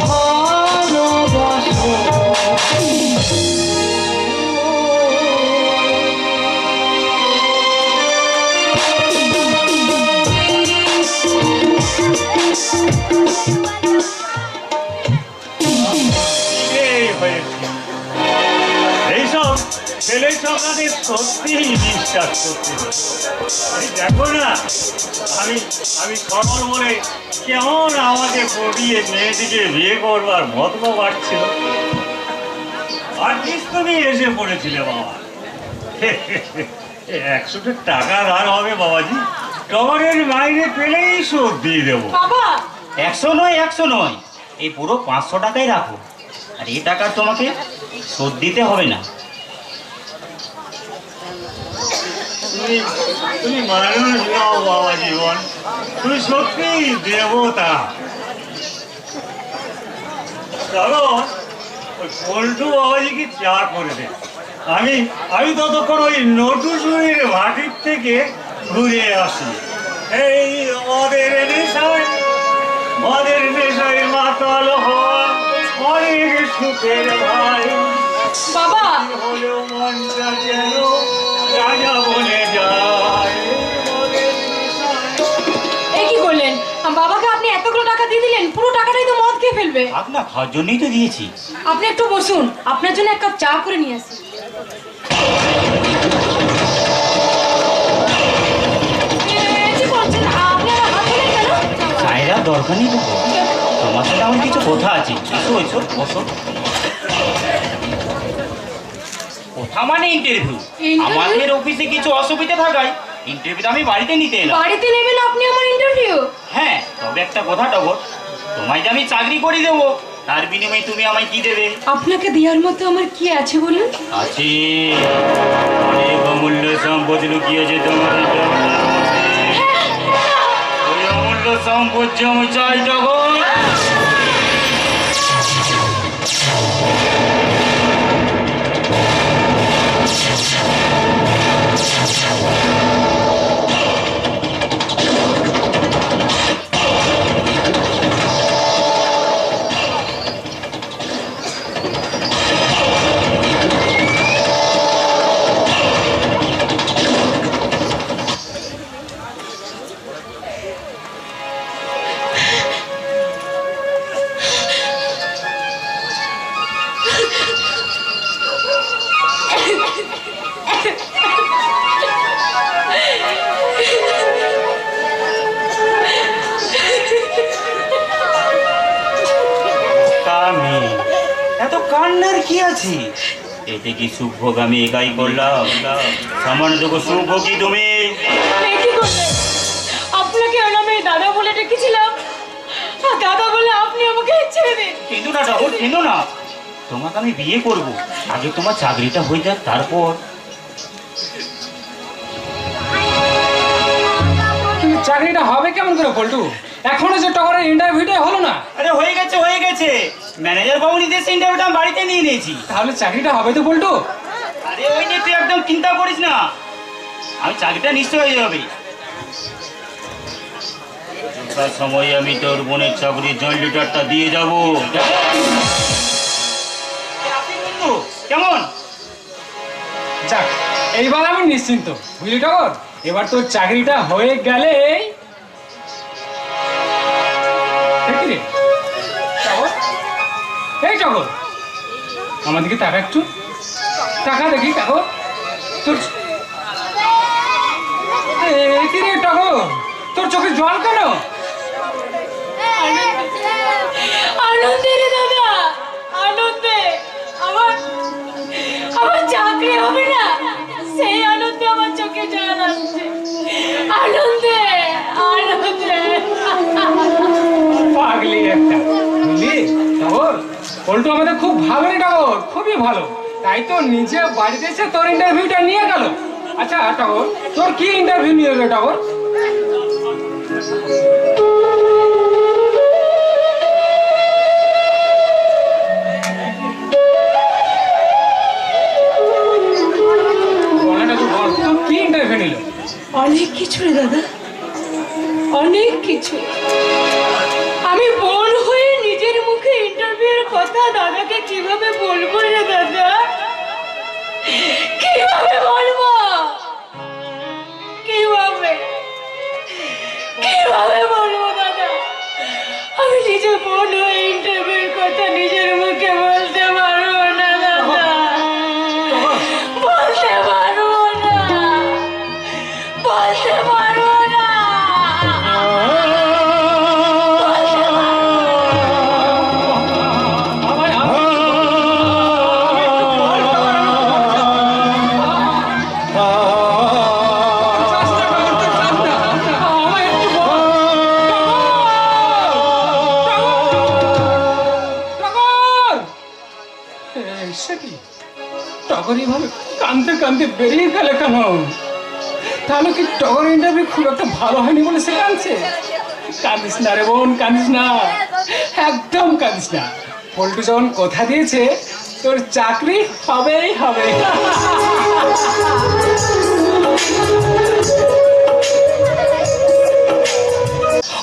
ভালোবাসো। এই হয়েছে। এইসব ছেলে সমাজে সত্যি বিশ্বাস করতে হবে। এই দেখো না, আমি সরল বলে কেমন আমাকে পড়িয়ে মেয়েটিকে বিয়ে করবার মতলব বাড়ছিল। আর্টিস্ট তুমি এসে পড়েছিলে বাবা। 100 টাকা ধার হবে বাবাজি, টগরের মাইনে পেলেই শোধ দিয়ে দেবো। বাবা, 100 নয়, এই পুরো 500 টাকাই রাখো। আর এই টাকা তোমাকে শোধ দিতে হবে না। তুমি মানুষ নাও বাবা জীবন, তুমি সত্যি দেবতা। চলো ওই পল্টু বাবাজিকে চা করে দে। আমি ততক্ষণ ওই নটু সুরির ভাটির থেকে ঘুরে আসি। এই মদের নেশায় মাতাল হওয়া অনেক সুখের ভাই। বাবা, হলেও মনটা যেন রাজা বনে যায়। এ কি করলেন? বাবাকে আপনি এতগুলো টাকা দিয়ে দিলেন, পুরো টাকাটাই তো মদ খেয়ে ফেলবে। আপনার খাওয়ার জন্যই তো দিয়েছি। আপনি একটু বসুন, আপনার জন্য এক কাপ চা করে নিয়ে আসি। কি করছেন? আপনি আমার হাত ধরলেন কেন? চায়ের আর দরকার নেই তো, তোমার সাথে আমার কিছু কথা আছে। এসো এসো বসো। কথা মানে ইন্টারভিউ। আমাদের অফিসে কিছু অসুবিধা থাকায় ইন্টারভিউ আমি বাড়িতে নিতে এলাম। বাড়িতে নেবেন আপনি আমার ইন্টারভিউ? হ্যাঁ, তবে একটা কথা টগর, তোমায় যে আমি চাকরি করে দেবো, তার বিনিময়ে তুমি আমায় কি দেবে? আপনাকে দেওয়ার মতো আমার কি আছে বলুন? আছে, অনেক অমূল্য সম্পদ লুকিয়েছে তোমার সম্পত্তি আমি চাই টগর। এত কান্নার কি আছে? এতে কি সুখভোগ আমি একাই করলাম? সামান্য দেখো সুখভোগ কি তুমি? আপনাকে আমি দাদা বলে ডেকেছিলাম, দাদা বলে আপনি আমাকে ছেড়ে দিন। কিন্তু না টগর, কিন্তু না, তোমাকে আমি বিয়ে করব, আগে তোমার চাকরিটা হয়ে যাক, তারপর। কিন্তু চাকরিটা হবে কেমন করে পল্টু? এখনো যে টগরের ইন্টারভিউটা হলো না। আরে হয়ে গেছে, হয়ে গেছে, ম্যানেজার বাবু নির্দেশ ইন্টারভিউটা আমি বাড়িতে নিয়ে নিয়েছি। তাহলে চাকরিটা হবে তো পল্টু? আরে ওই নিয়ে তুই একদম চিন্তা করিস না, আমি চাকরিটা নিশ্চয় হয়ে যাবে। তার সময় আমি তোর বোনের চাকরির জয়েন্ট লেটারটা দিয়ে যাবো। কেমন? যাক, এইবার আমি নিশ্চিন্ত, বুঝলি টগর? এবার তোর চাকরিটা হয়ে গেলে এই টগর আমার দিকে তাকা, একটু টাকা দেখি টগর। তোর টগর, তোর চোখে জল কেন? আনন্দে রে দাদা, আনন্দে। আমার চাকরি হবে না, সেই আনন্দে আমার চোখে জল আসছে। আনন্দে, আনন্দে। পাগলি একটা, বুঝলি টগর? পল্টু আমাদের খুব ভালো রে টগর, খুবই ভালো। তাই তো নিজে বাড়িতে এসে তোর ইন্টারভিউটা নিয়ে গেল। আচ্ছা টগর, তোর কি ইন্টারভিউ নিয়ে গেল টগর? কি ইন্টারভিউ নিল? অনেক কিছু রে দাদা, অনেক কিছু। আমি বোন হয়ে নিজের মুখে ইন্টারভিউর কথা দাদাকে কিভাবে বলবো রে দাদা? কিভাবে বলবো? কিভাবে কিভাবে বলবো দাদা? আমি নিজে বোন হয়ে ইন্টারভিউর কথা নিজের মুখে বলতে পারবো না দাদা, বলতে পারবো না, বলতে পারবো না। টগর এইভাবে কাঁদতে কাঁদতে বেরিয়ে গেল কেন? তাহলে কি টগর ইন্টারভিউ খুব একটা ভালো হয়নি বলে সে কাঁদছে? কাঁদিস না রে বোন, কাঁদিস না, একদম কাঁদিস না। পল্টু যখন কথা দিয়েছে তোর চাকরি হবেই হবে।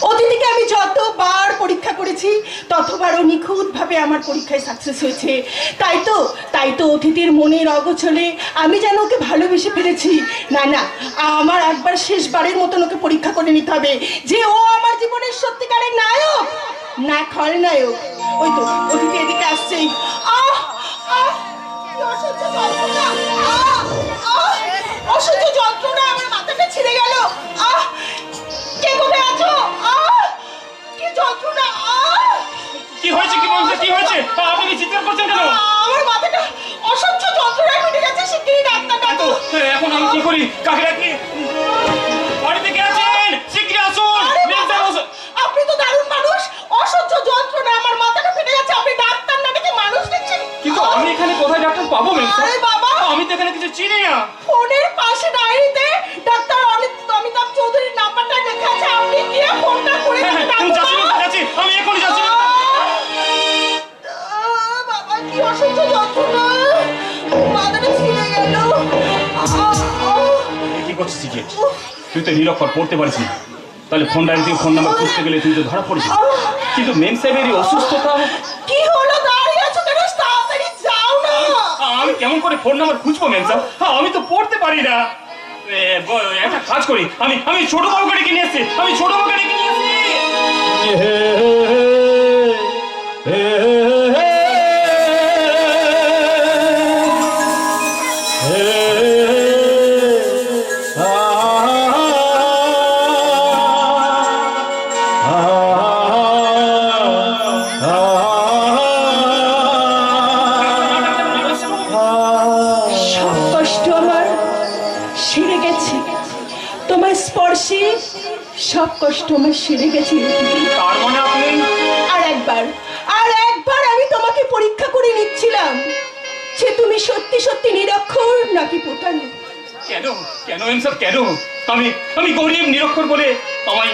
অতিথিকে আমি যতবার পরীক্ষা করেছি ততবারও নিখুঁতভাবে আমার পরীক্ষায় সাকসেস হয়েছে। তাই তো অতিথির মনের অগোচরে আমি যেন ওকে ভালোবেসে ফেলেছি। না না, আমার একবার শেষবারের মতন ওকে পরীক্ষা করে নিতে হবে যে ও আমার জীবনের সত্যিকারের নায়ক না খলনায়ক। ওই তো অতিথি এদিকে আসছেই। অসহ্য যন্ত্রণা, আমার মাথাটা ছিঁড়ে গেল। কে কোথায় আছো? কি যন্ত্রণা! কি হয়েছে, কি বলছে, কি হয়েছে? আপনি চিৎকার করছেন কেন? আমার মাথাটা অসহ্য যন্ত্রণায় ফেটে গেছে, শিগগিরই ডাক্তার ডাকো। এখন আমি কি করি? কাকে ডাকি? বাড়িতে কে আছেন? শিগগিরই আসুন। আপনি তো দারুণ মানুষ। অসহ্য যন্ত্রণা, আমার মাথাটা ফেটে গেছে, আপনি ডাক্তার না ডেকে মানুষ দেখছেন? কিন্তু আমি এখানে কোথায় ডাক্তার পাবো? আরে বাবা, আমি তো এখানে কিছু চিনি না। ফোনের পাশে ডায়েরিতে ডাক্তার অমিতাভ চৌধুরীর নাম্বারটা লেখা আছে, আপনি গিয়ে ফোনটা করে করছিস কি? তুই তো নিরক্ষর পড়তে পারিস না, তাহলে ফোন ডায়াল থেকে ফোন নাম্বার খুঁজতে গেলে তুই তো ধরা পড়িস। কিন্তু মেম সাহেবের এই অসুস্থতা, কি হলো, দাঁড়িয়ে আছো কেন? তাড়াতাড়ি যাও না। আমি কেমন করে ফোন নাম্বার খুঁজবো মেম সাহেব? আমি তো পড়তে পারি না। একটা কাজ করি, আমি ছোট বাবুকে ডেকে নিয়ে আসছি, আমি ছোট বাবুকে ডেকে নিয়ে আসছি। সব কষ্ট আমার সেরে গেছে তোমার স্পর্শে, সব কষ্ট আমার সেরে গেছে। তার মানে আপনি আর একবার আমি তোমাকে পরীক্ষা করে নিচ্ছিলাম যে তুমি সত্যি সত্যি নিরক্ষর নাকি প্রতারণা। কেন কেন মেম সাহেব কেন? আমি গরিব নিরক্ষর বলে আমায়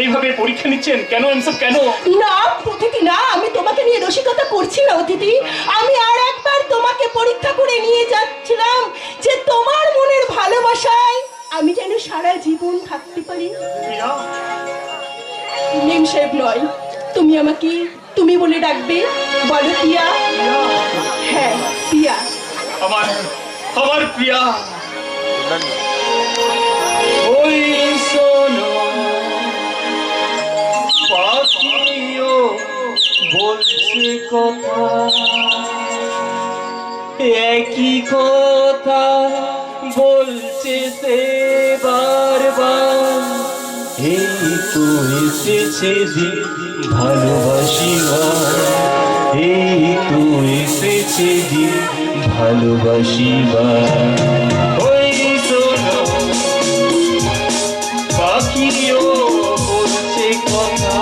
এইভাবে পরীক্ষা নিচ্ছেন কেন মেম সাহেব? কেন? না অতিথি, না, আমি তোমাকে নিয়ে রসিকতা করছি না অতিথি। আমি আর একবার তোমাকে পরীক্ষা করে নিয়ে যাচ্ছিলাম যে তোমার মনের ভালোবাসায় আমি যেন সারা জীবন থাকতে পারি। মেম সাহেব নয়, তুমি আমাকে তুমি বলে ডাকবে। বলো পিয়া। হ্যাঁ পিয়া। আমার প্রিয়া। ওই শোনো পাখিও বলছে কথা, একই কথা বলছে সে বারবার। এই তো এসেছে দিন ভালোবাসিবার, এই তো এসেছে দিন ভালোবাসিবার। ওই শোনো পাখিও বলছে কথা,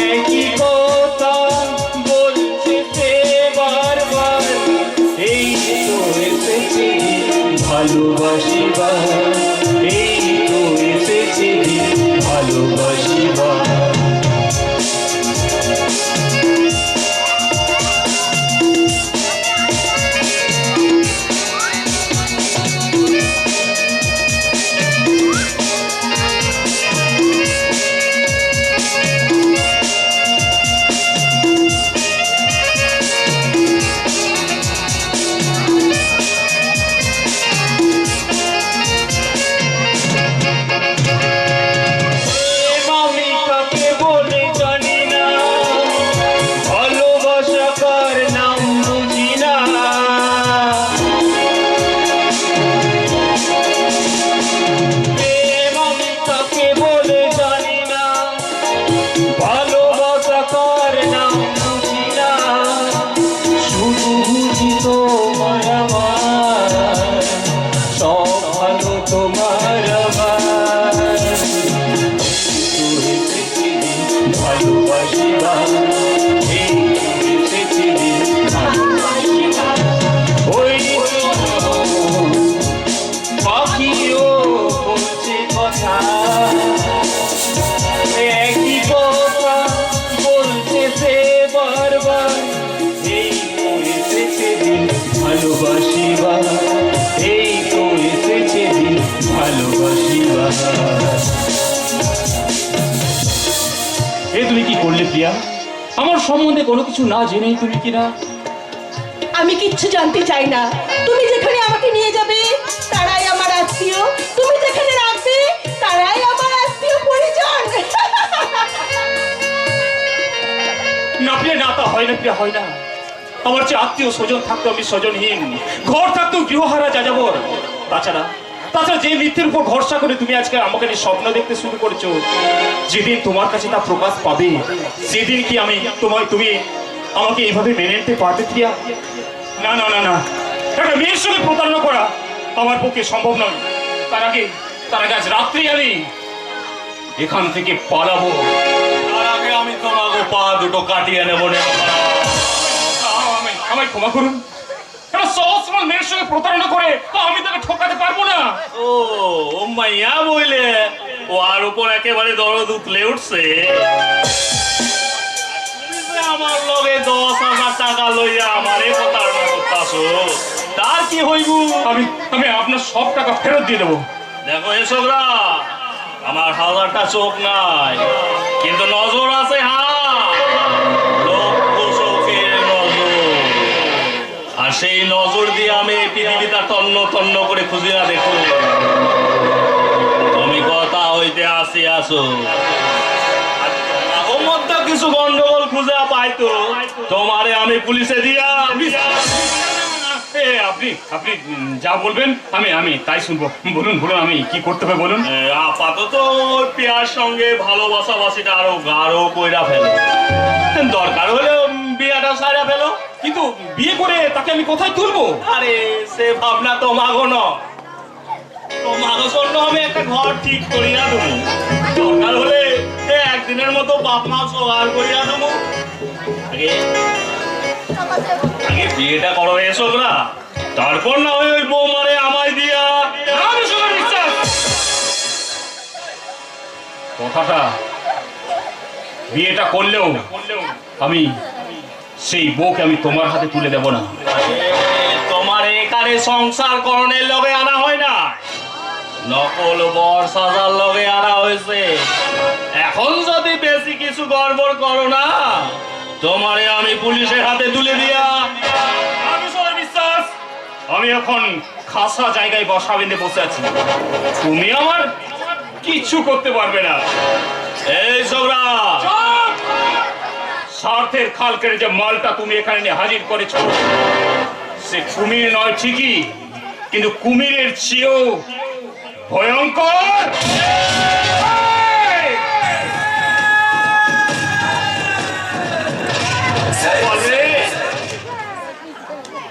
একই কথা বলছে সে বারবার। এই তো এসেছে ভালোবাসিবার, এই তো এসেছে ভালোবাসিবার। তুমি কি করলে প্রিয়া? আমার সম্বন্ধে কোনো কিছু না জেনেই তুমি কি না? আমি কিচ্ছু জানতে চাই না। তুমি যেখানে আমাকে নিয়ে যাবে তারাই আমার আত্মীয়, তুমি যেখানে রাখবে তারাই আমার আত্মীয় পরিজন। না প্রিয়া, না, তা হয় না প্রিয়া, হয় না। আমার যে আত্মীয় স্বজন থাকতো আমি স্বজনহীন, ঘর থাকতো গৃহহারা যাযাবর। তাছাড়া যে মিথ্যের উপর ভরসা করে তুমি আজকে আমাকে নিয়ে স্বপ্ন দেখতে শুরু করেছো, যেদিন তোমার কাছে তা প্রকাশ পাবে সেদিন কি তুমি আমাকে এইভাবে মেনে নিতে পারবে প্রিয়া? না না না না, একটা মেয়ের সঙ্গে প্রতারণা করা আমার পক্ষে সম্ভব নয়। তার আগে আজ রাত্রি আমি এখান থেকে পালাবো। তার আগে আমি তোমাকে পা দুটো কাটিয়ে নেবো। আমায় ক্ষমা করুন, সহজ মেয়ের সঙ্গে প্রতারণা করে আমি তাকে ঠকাতে পারবো না। ও মাইয়া বইলে ও আর উপর একেবারে দরদ উতলে উঠছে। আমার লগে 10,000 টাকা লইয়া আমারে প্রতারণা করতাছো, তার কি হইব। আমি আপনার সব টাকা ফেরত দিয়ে দেবো। দেখো এসবরা, আমার হাজারটা চোখ নাই, কিন্তু নজর আছে। লক্ষ চোখের নজর, আর সেই নজর দিয়ে আমি পৃথিবীটা তন্ন তন্ন করে খুঁজিয়া দেখো। তুমি কথা হইতে আসি আসো, ওর মধ্যে কিছু গন্ডগোল খুঁজে পাইতো, তোমারে আমি পুলিশে দিয়া। আপনি আপনি যা বলবেন আমি তাই শুনবো। বলুন বলুন, আমি কি করতে হবে বলুন। আপাতত ওই পেয়ার সঙ্গে ভালোবাসাবাসিটা আরো গাঢ় কইরা ফেলো, দরকার হলে বিয়াটা সারা ফেলো। কিন্তু বিয়ে করে তাকে আমি কোথায় তুলবো? আরে সে ভাবনা তোমাগো নয়, তোমাগো জন্য আমি একটা ঘর ঠিক করিয়া দেবো। দরকার হলে একদিনের মতো বাপ মা জোগাড় করিয়া দেবো। আগে বিয়েটা করো এসবরা, তারপর না হয় ওই বৌমারে আমায় দিয়া। কথাটা বিয়েটা করলেও আমি সেই বউকে আমি তোমার হাতে তুলে দেব না। তোমার এখানে সংসার করণের লগে আনা হয় না, নকল বর সাজার লগে আনা হয়েছে। এখন যদি বেশি কিছু গড়বড় করো না, তোমারে আমি পুলিশের হাতে তুলে দিয়া। বিশ্বাস, আমি এখন খাসা জায়গায় বসা বেঁধে বসে আছি, তুমি আমার কিচ্ছু করতে পারবে না। এই ছোকরা, স্বার্থের খাল কেটে যে মালটা তুমি এখানে নিয়ে হাজির করেছো, সে কুমির নয় ঠিকই, কিন্তু কুমিরের চেয়েও ভয়ঙ্কর।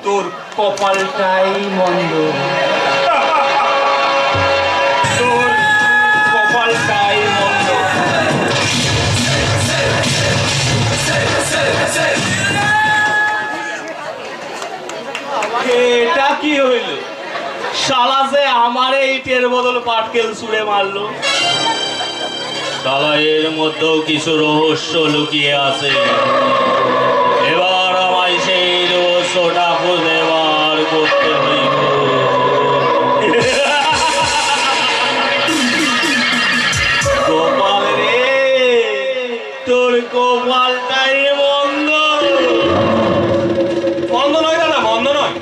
তোর কপালটাই মন্দ, তোর কপালটাই মন্দ। এটা কি হইল? শালা যে আমারে ইটের বদল পাটকেল ছুঁড়ে মারলো। শালা এর মধ্যেও কিছু রহস্য লুকিয়ে আছে। এবার আমায় সেই রহস্যটা খুঁজে বার করতে হইব। গোপাল রে, তোর গোপালটাই মন্দ। মন্দ নয় দাদা, মন্দ নয়।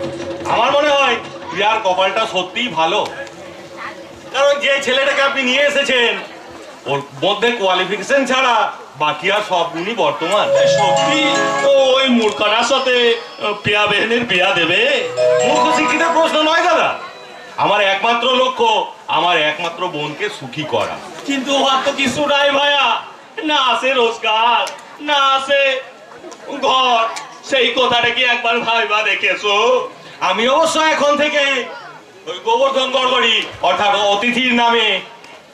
আমার মনে হয় প্রিয়ার কপালটা সত্যিই ভালো, কারণ যে ছেলেটাকে আপনি নিয়ে এসেছেন ওর মধ্যে কোয়ালিফিকেশন ছাড়া বাকি আর সব গুণই বর্তমান। সত্যি ওই মূর্খাটার সাথে প্রিয়া বেহেনের বিয়া দেবে? মূর্খ শিক্ষিতের প্রশ্ন নয় দাদা, আমার একমাত্র লক্ষ্য আমার একমাত্র বোনকে সুখী করা। কিন্তু ওর তো কিছু নাই ভাইয়া, না আছে রোজগার, না আছে ঘর। সেই কথাটা কি একবার ভাইবা দেখেছো? আমি অবশ্য এখন থেকে ওই গোবর্ধন গড়গড়ি অর্থাৎ অতিথির নামে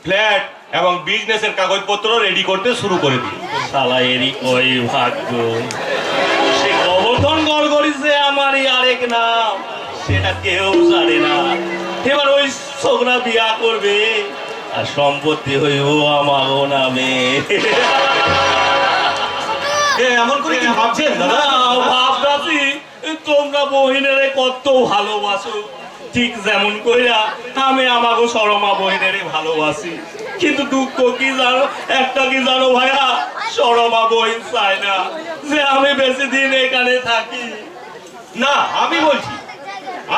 ফ্ল্যাট এবং বিজনেসের কাগজপত্র রেডি করতে শুরু করে দিই। শালা এরই ওই ভাগ্য। সে গোবর্ধন গড়গড়ি যে আমারই আরেক নাম, সেটা কেউ জানে না। এবার ওই ছোকরা বিয়া করবে আর সম্পত্তি হইব আমারও নামে। এমন করে কি ভাবছেন দাদা? ভাবছি তোমরা বহিনের কত ভালোবাসো, ঠিক যেমন কইরা আমি আমাকে সরমা বহিনের ভালোবাসি। কিন্তু দুঃখ কি জানো, একটা কি জানো ভাইয়া, সরমা বহিন চায় না যে আমি বেশি দিন এখানে থাকি। না, আমি বলছি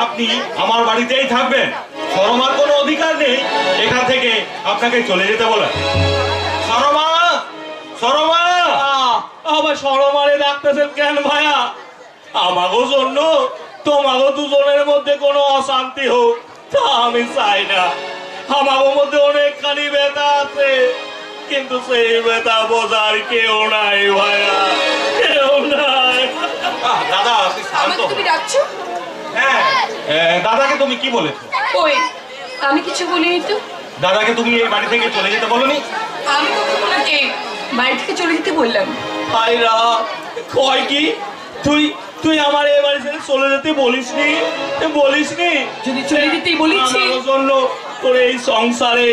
আপনি আমার বাড়িতেই থাকবেন, শরমার কোনো অধিকার নেই এখান থেকে আপনাকে চলে যেতে বলে। শরমা, শরমা, আবার সরমারে ডাকতেছেন কেন ভাইয়া? আমাগো জন্য তোমাগো দুজনের মধ্যে কোনো অশান্তি হোক তা আমি চাই না। আমাগো মধ্যে অনেকখানি ব্যথা আছে, কিন্তু সেই ব্যথা বোঝার কেউ নাই ভাইয়া, কেউ নাই। দাদা আপনি শান্ত হন। তুমি ডাকছো? হ্যাঁ, দাদাকে তুমি কি বলেছো? ওই আমি কিছু বলিনি তো। দাদাকে তুমি এই বাড়ি থেকে চলে যেতে বলনি? আমি কখন ওনাকে বাড়ি থেকে চলে যেতে বললাম? ভাইরা কয় কি, তুই তুই আমার এই বাড়ি ছেড়ে চলে যেতে বলিসনি? বলিসনি? যদি চলে যেতেই বলেছি, আমার জন্য তোর এই সংসারে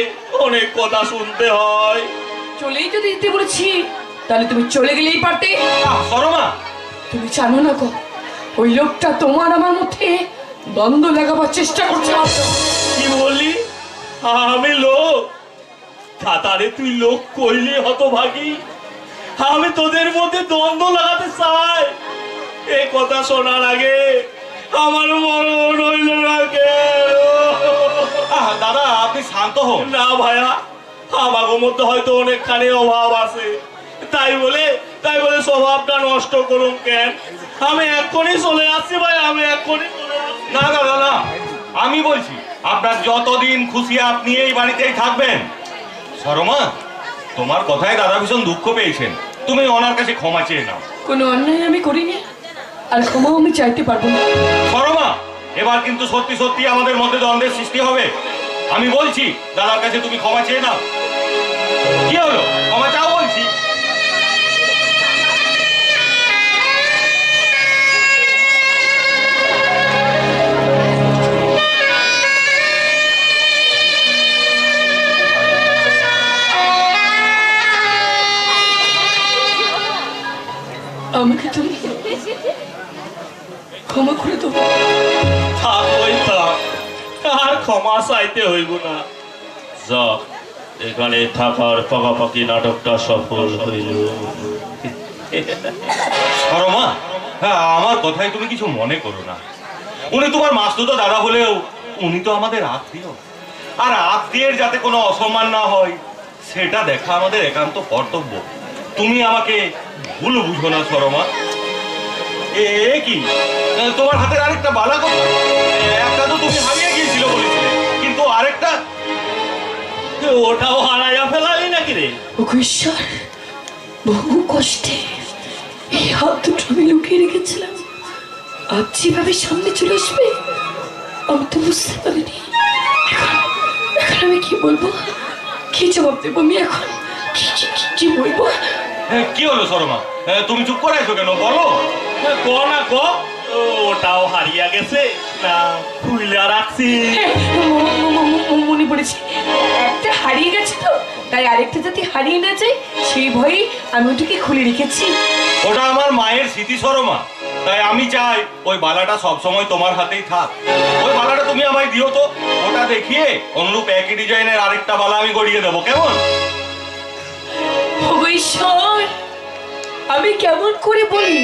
অনেক কথা শুনতে হয়। চলেই যদি যেতে বলেছি তাহলে তুমি চলে গেলেই পারতে। শরমা, তুমি জানো না গো, ওই লোকটা তোমার আমার মধ্যে দ্বন্দ্ব লাগাবার চেষ্টা করছে মাত্র। কি বললি? আমি লোক? তারে তুই লোক কইলি হতভাগী? আমি তোদের মধ্যে দ্বন্দ্ব লাগাতে চাই? এই কথা শোনার আগে আমার মরণ হইল না কেন? দাদা আপনি শান্ত হন। না ভাইয়া, আমাদের মধ্যে হয়তো অনেকখানি অভাব আছে, তাই বলে স্বভাবটা নষ্ট করুন কেন? আমি এক্ষুনি চলে আসছি ভাই, আমি এক্ষুনি চলে আসছি। না দাদা না, আমি বলছি আপনার যতদিন খুশি আপনি এই বাড়িতেই থাকবেন। সরমা, তোমার কথায় দাদা ভীষণ দুঃখ পেয়েছেন, তুমি ওনার কাছে ক্ষমা চেয়ে নাও। কোনো অন্যায় আমি করিনি, আর ক্ষমাও আমি চাইতে পারবো না। সরমা, এবার কিন্তু সত্যি সত্যি আমাদের মধ্যে দ্বন্দ্বের সৃষ্টি হবে। আমি বলছি দাদার কাছে তুমি ক্ষমা চেয়ে নাও। কি হলো, ক্ষমা চাও বলছি। আমাকে তুমি ক্ষমা করে দেবো। থাক ওই থাক, আর ক্ষমা চাইতে হইব না। যা, এখানে থাকার পাকাপাকি নাটকটা সফল হইল। সরমা, হ্যাঁ আমার কথায় তুমি কিছু মনে করো না। উনি তোমার মাসতুতো দাদা হলেও উনি তো আমাদের আত্মীয়, আর আত্মীয়ের যাতে কোনো অসম্মান না হয় সেটা দেখা আমাদের একান্ত কর্তব্য। তুমি আমাকে ভুল বুঝো না সরমা। এ কি তোমার হাতের আরেকটা বালা কথা? একটা তো তুমি হারিয়ে গিয়েছিল বলেছিলে, কিন্তু আরেকটা ওটাও হারাইয়া ফেলালি নাকি রে? ঈশ্বর, বহু কষ্টে এই হাত দুটো আমি লুকিয়ে রেখেছিলাম, আজ যেভাবে সামনে চলে আসবে আমি তো বুঝতে পারিনি। এখন আমি কি বলবো, কি জবাব দেবো আমি এখন? কি বলবো? কি হলো সরমা, তুমি চুপ করে আছো কেন? বলো ক না ক। ওটাও হারিয়া গেছে না খুইলা রাখছি? মনে পড়েছে, একটা হারিয়ে গেছে তো, তাই আরেকটা যাতে হারিয়ে না যায় সেই ভয়ে আমি ওটাকে খুলে রেখেছি। ওটা আমার মায়ের স্মৃতি সরমা, তাই আমি চাই ওই বালাটা সবসময় তোমার হাতেই থাক। ওই বালাটা তুমি আমায় দিও তো, ওটা দেখিয়ে অনুরূপ একই ডিজাইনের আরেকটা বালা আমি গড়িয়ে দেবো, কেমন? ঈশ্বর, আমি কেমন করে বলি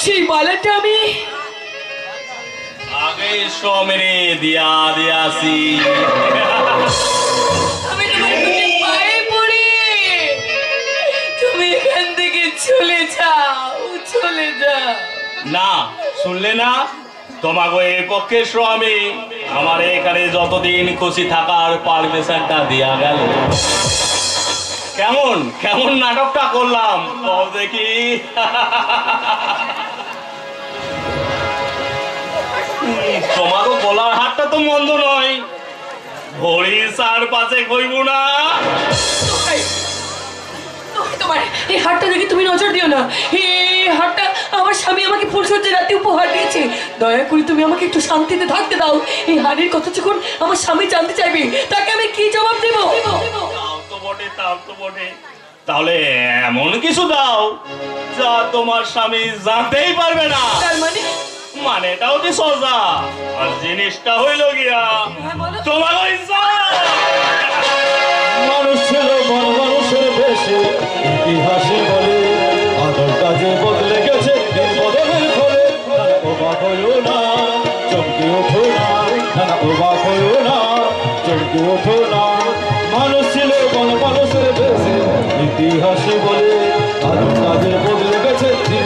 সেই বালাটা আমি আগে সমেরে দিয়া দিয়াছি। আমি তোমার পায়ে পড়ি, তুমি এখান থেকে চলে যাও, চলে যাও। না শুনলে না, তোমাকে এই পক্ষে স্বামী আমার এখানে যতদিন খুশি থাকার পারমিশনটা দিয়া গেল। কেমন কেমন নাটকটা করলাম বল দেখি? তোমারও গলার হাতটা তো মন্দ নয়, ভরি চার পাঁচে কইব না। তোমার এই হাতটা দেখে তুমি নজর দিও না। এই হাতটা আমার স্বামী আমাকে ফুলসজ্জার রাতে উপহার দিয়েছে, দয়া করে তুমি আমাকে একটু শান্তিতে থাকতে দাও। এই হাড়ির কথা যখন আমার স্বামী জানতে চাইবে তাকে আমি কি জবাব দেবো? তাও তো বটে, তাহলে এমন কিছু দাও যা তোমার স্বামী জানতেই পারবে না। তার মানে মানেটা অতি সোজা, আর জিনিসটা হইল গিয়া তোমার মানুষ ছিল বড় মানুষের বেশে, ইতিহাসে বলে আদর কাজে বদলে গেছে দিন বদলের ফলে। অবাক হইও না, চমকে ওঠো না, অবাক হইও না, চমকে ওঠো না। মানুষ ছিল বড় মানুষের বেশে, ইতিহাসে বলে আদর কাজে বদলে গেছে দিন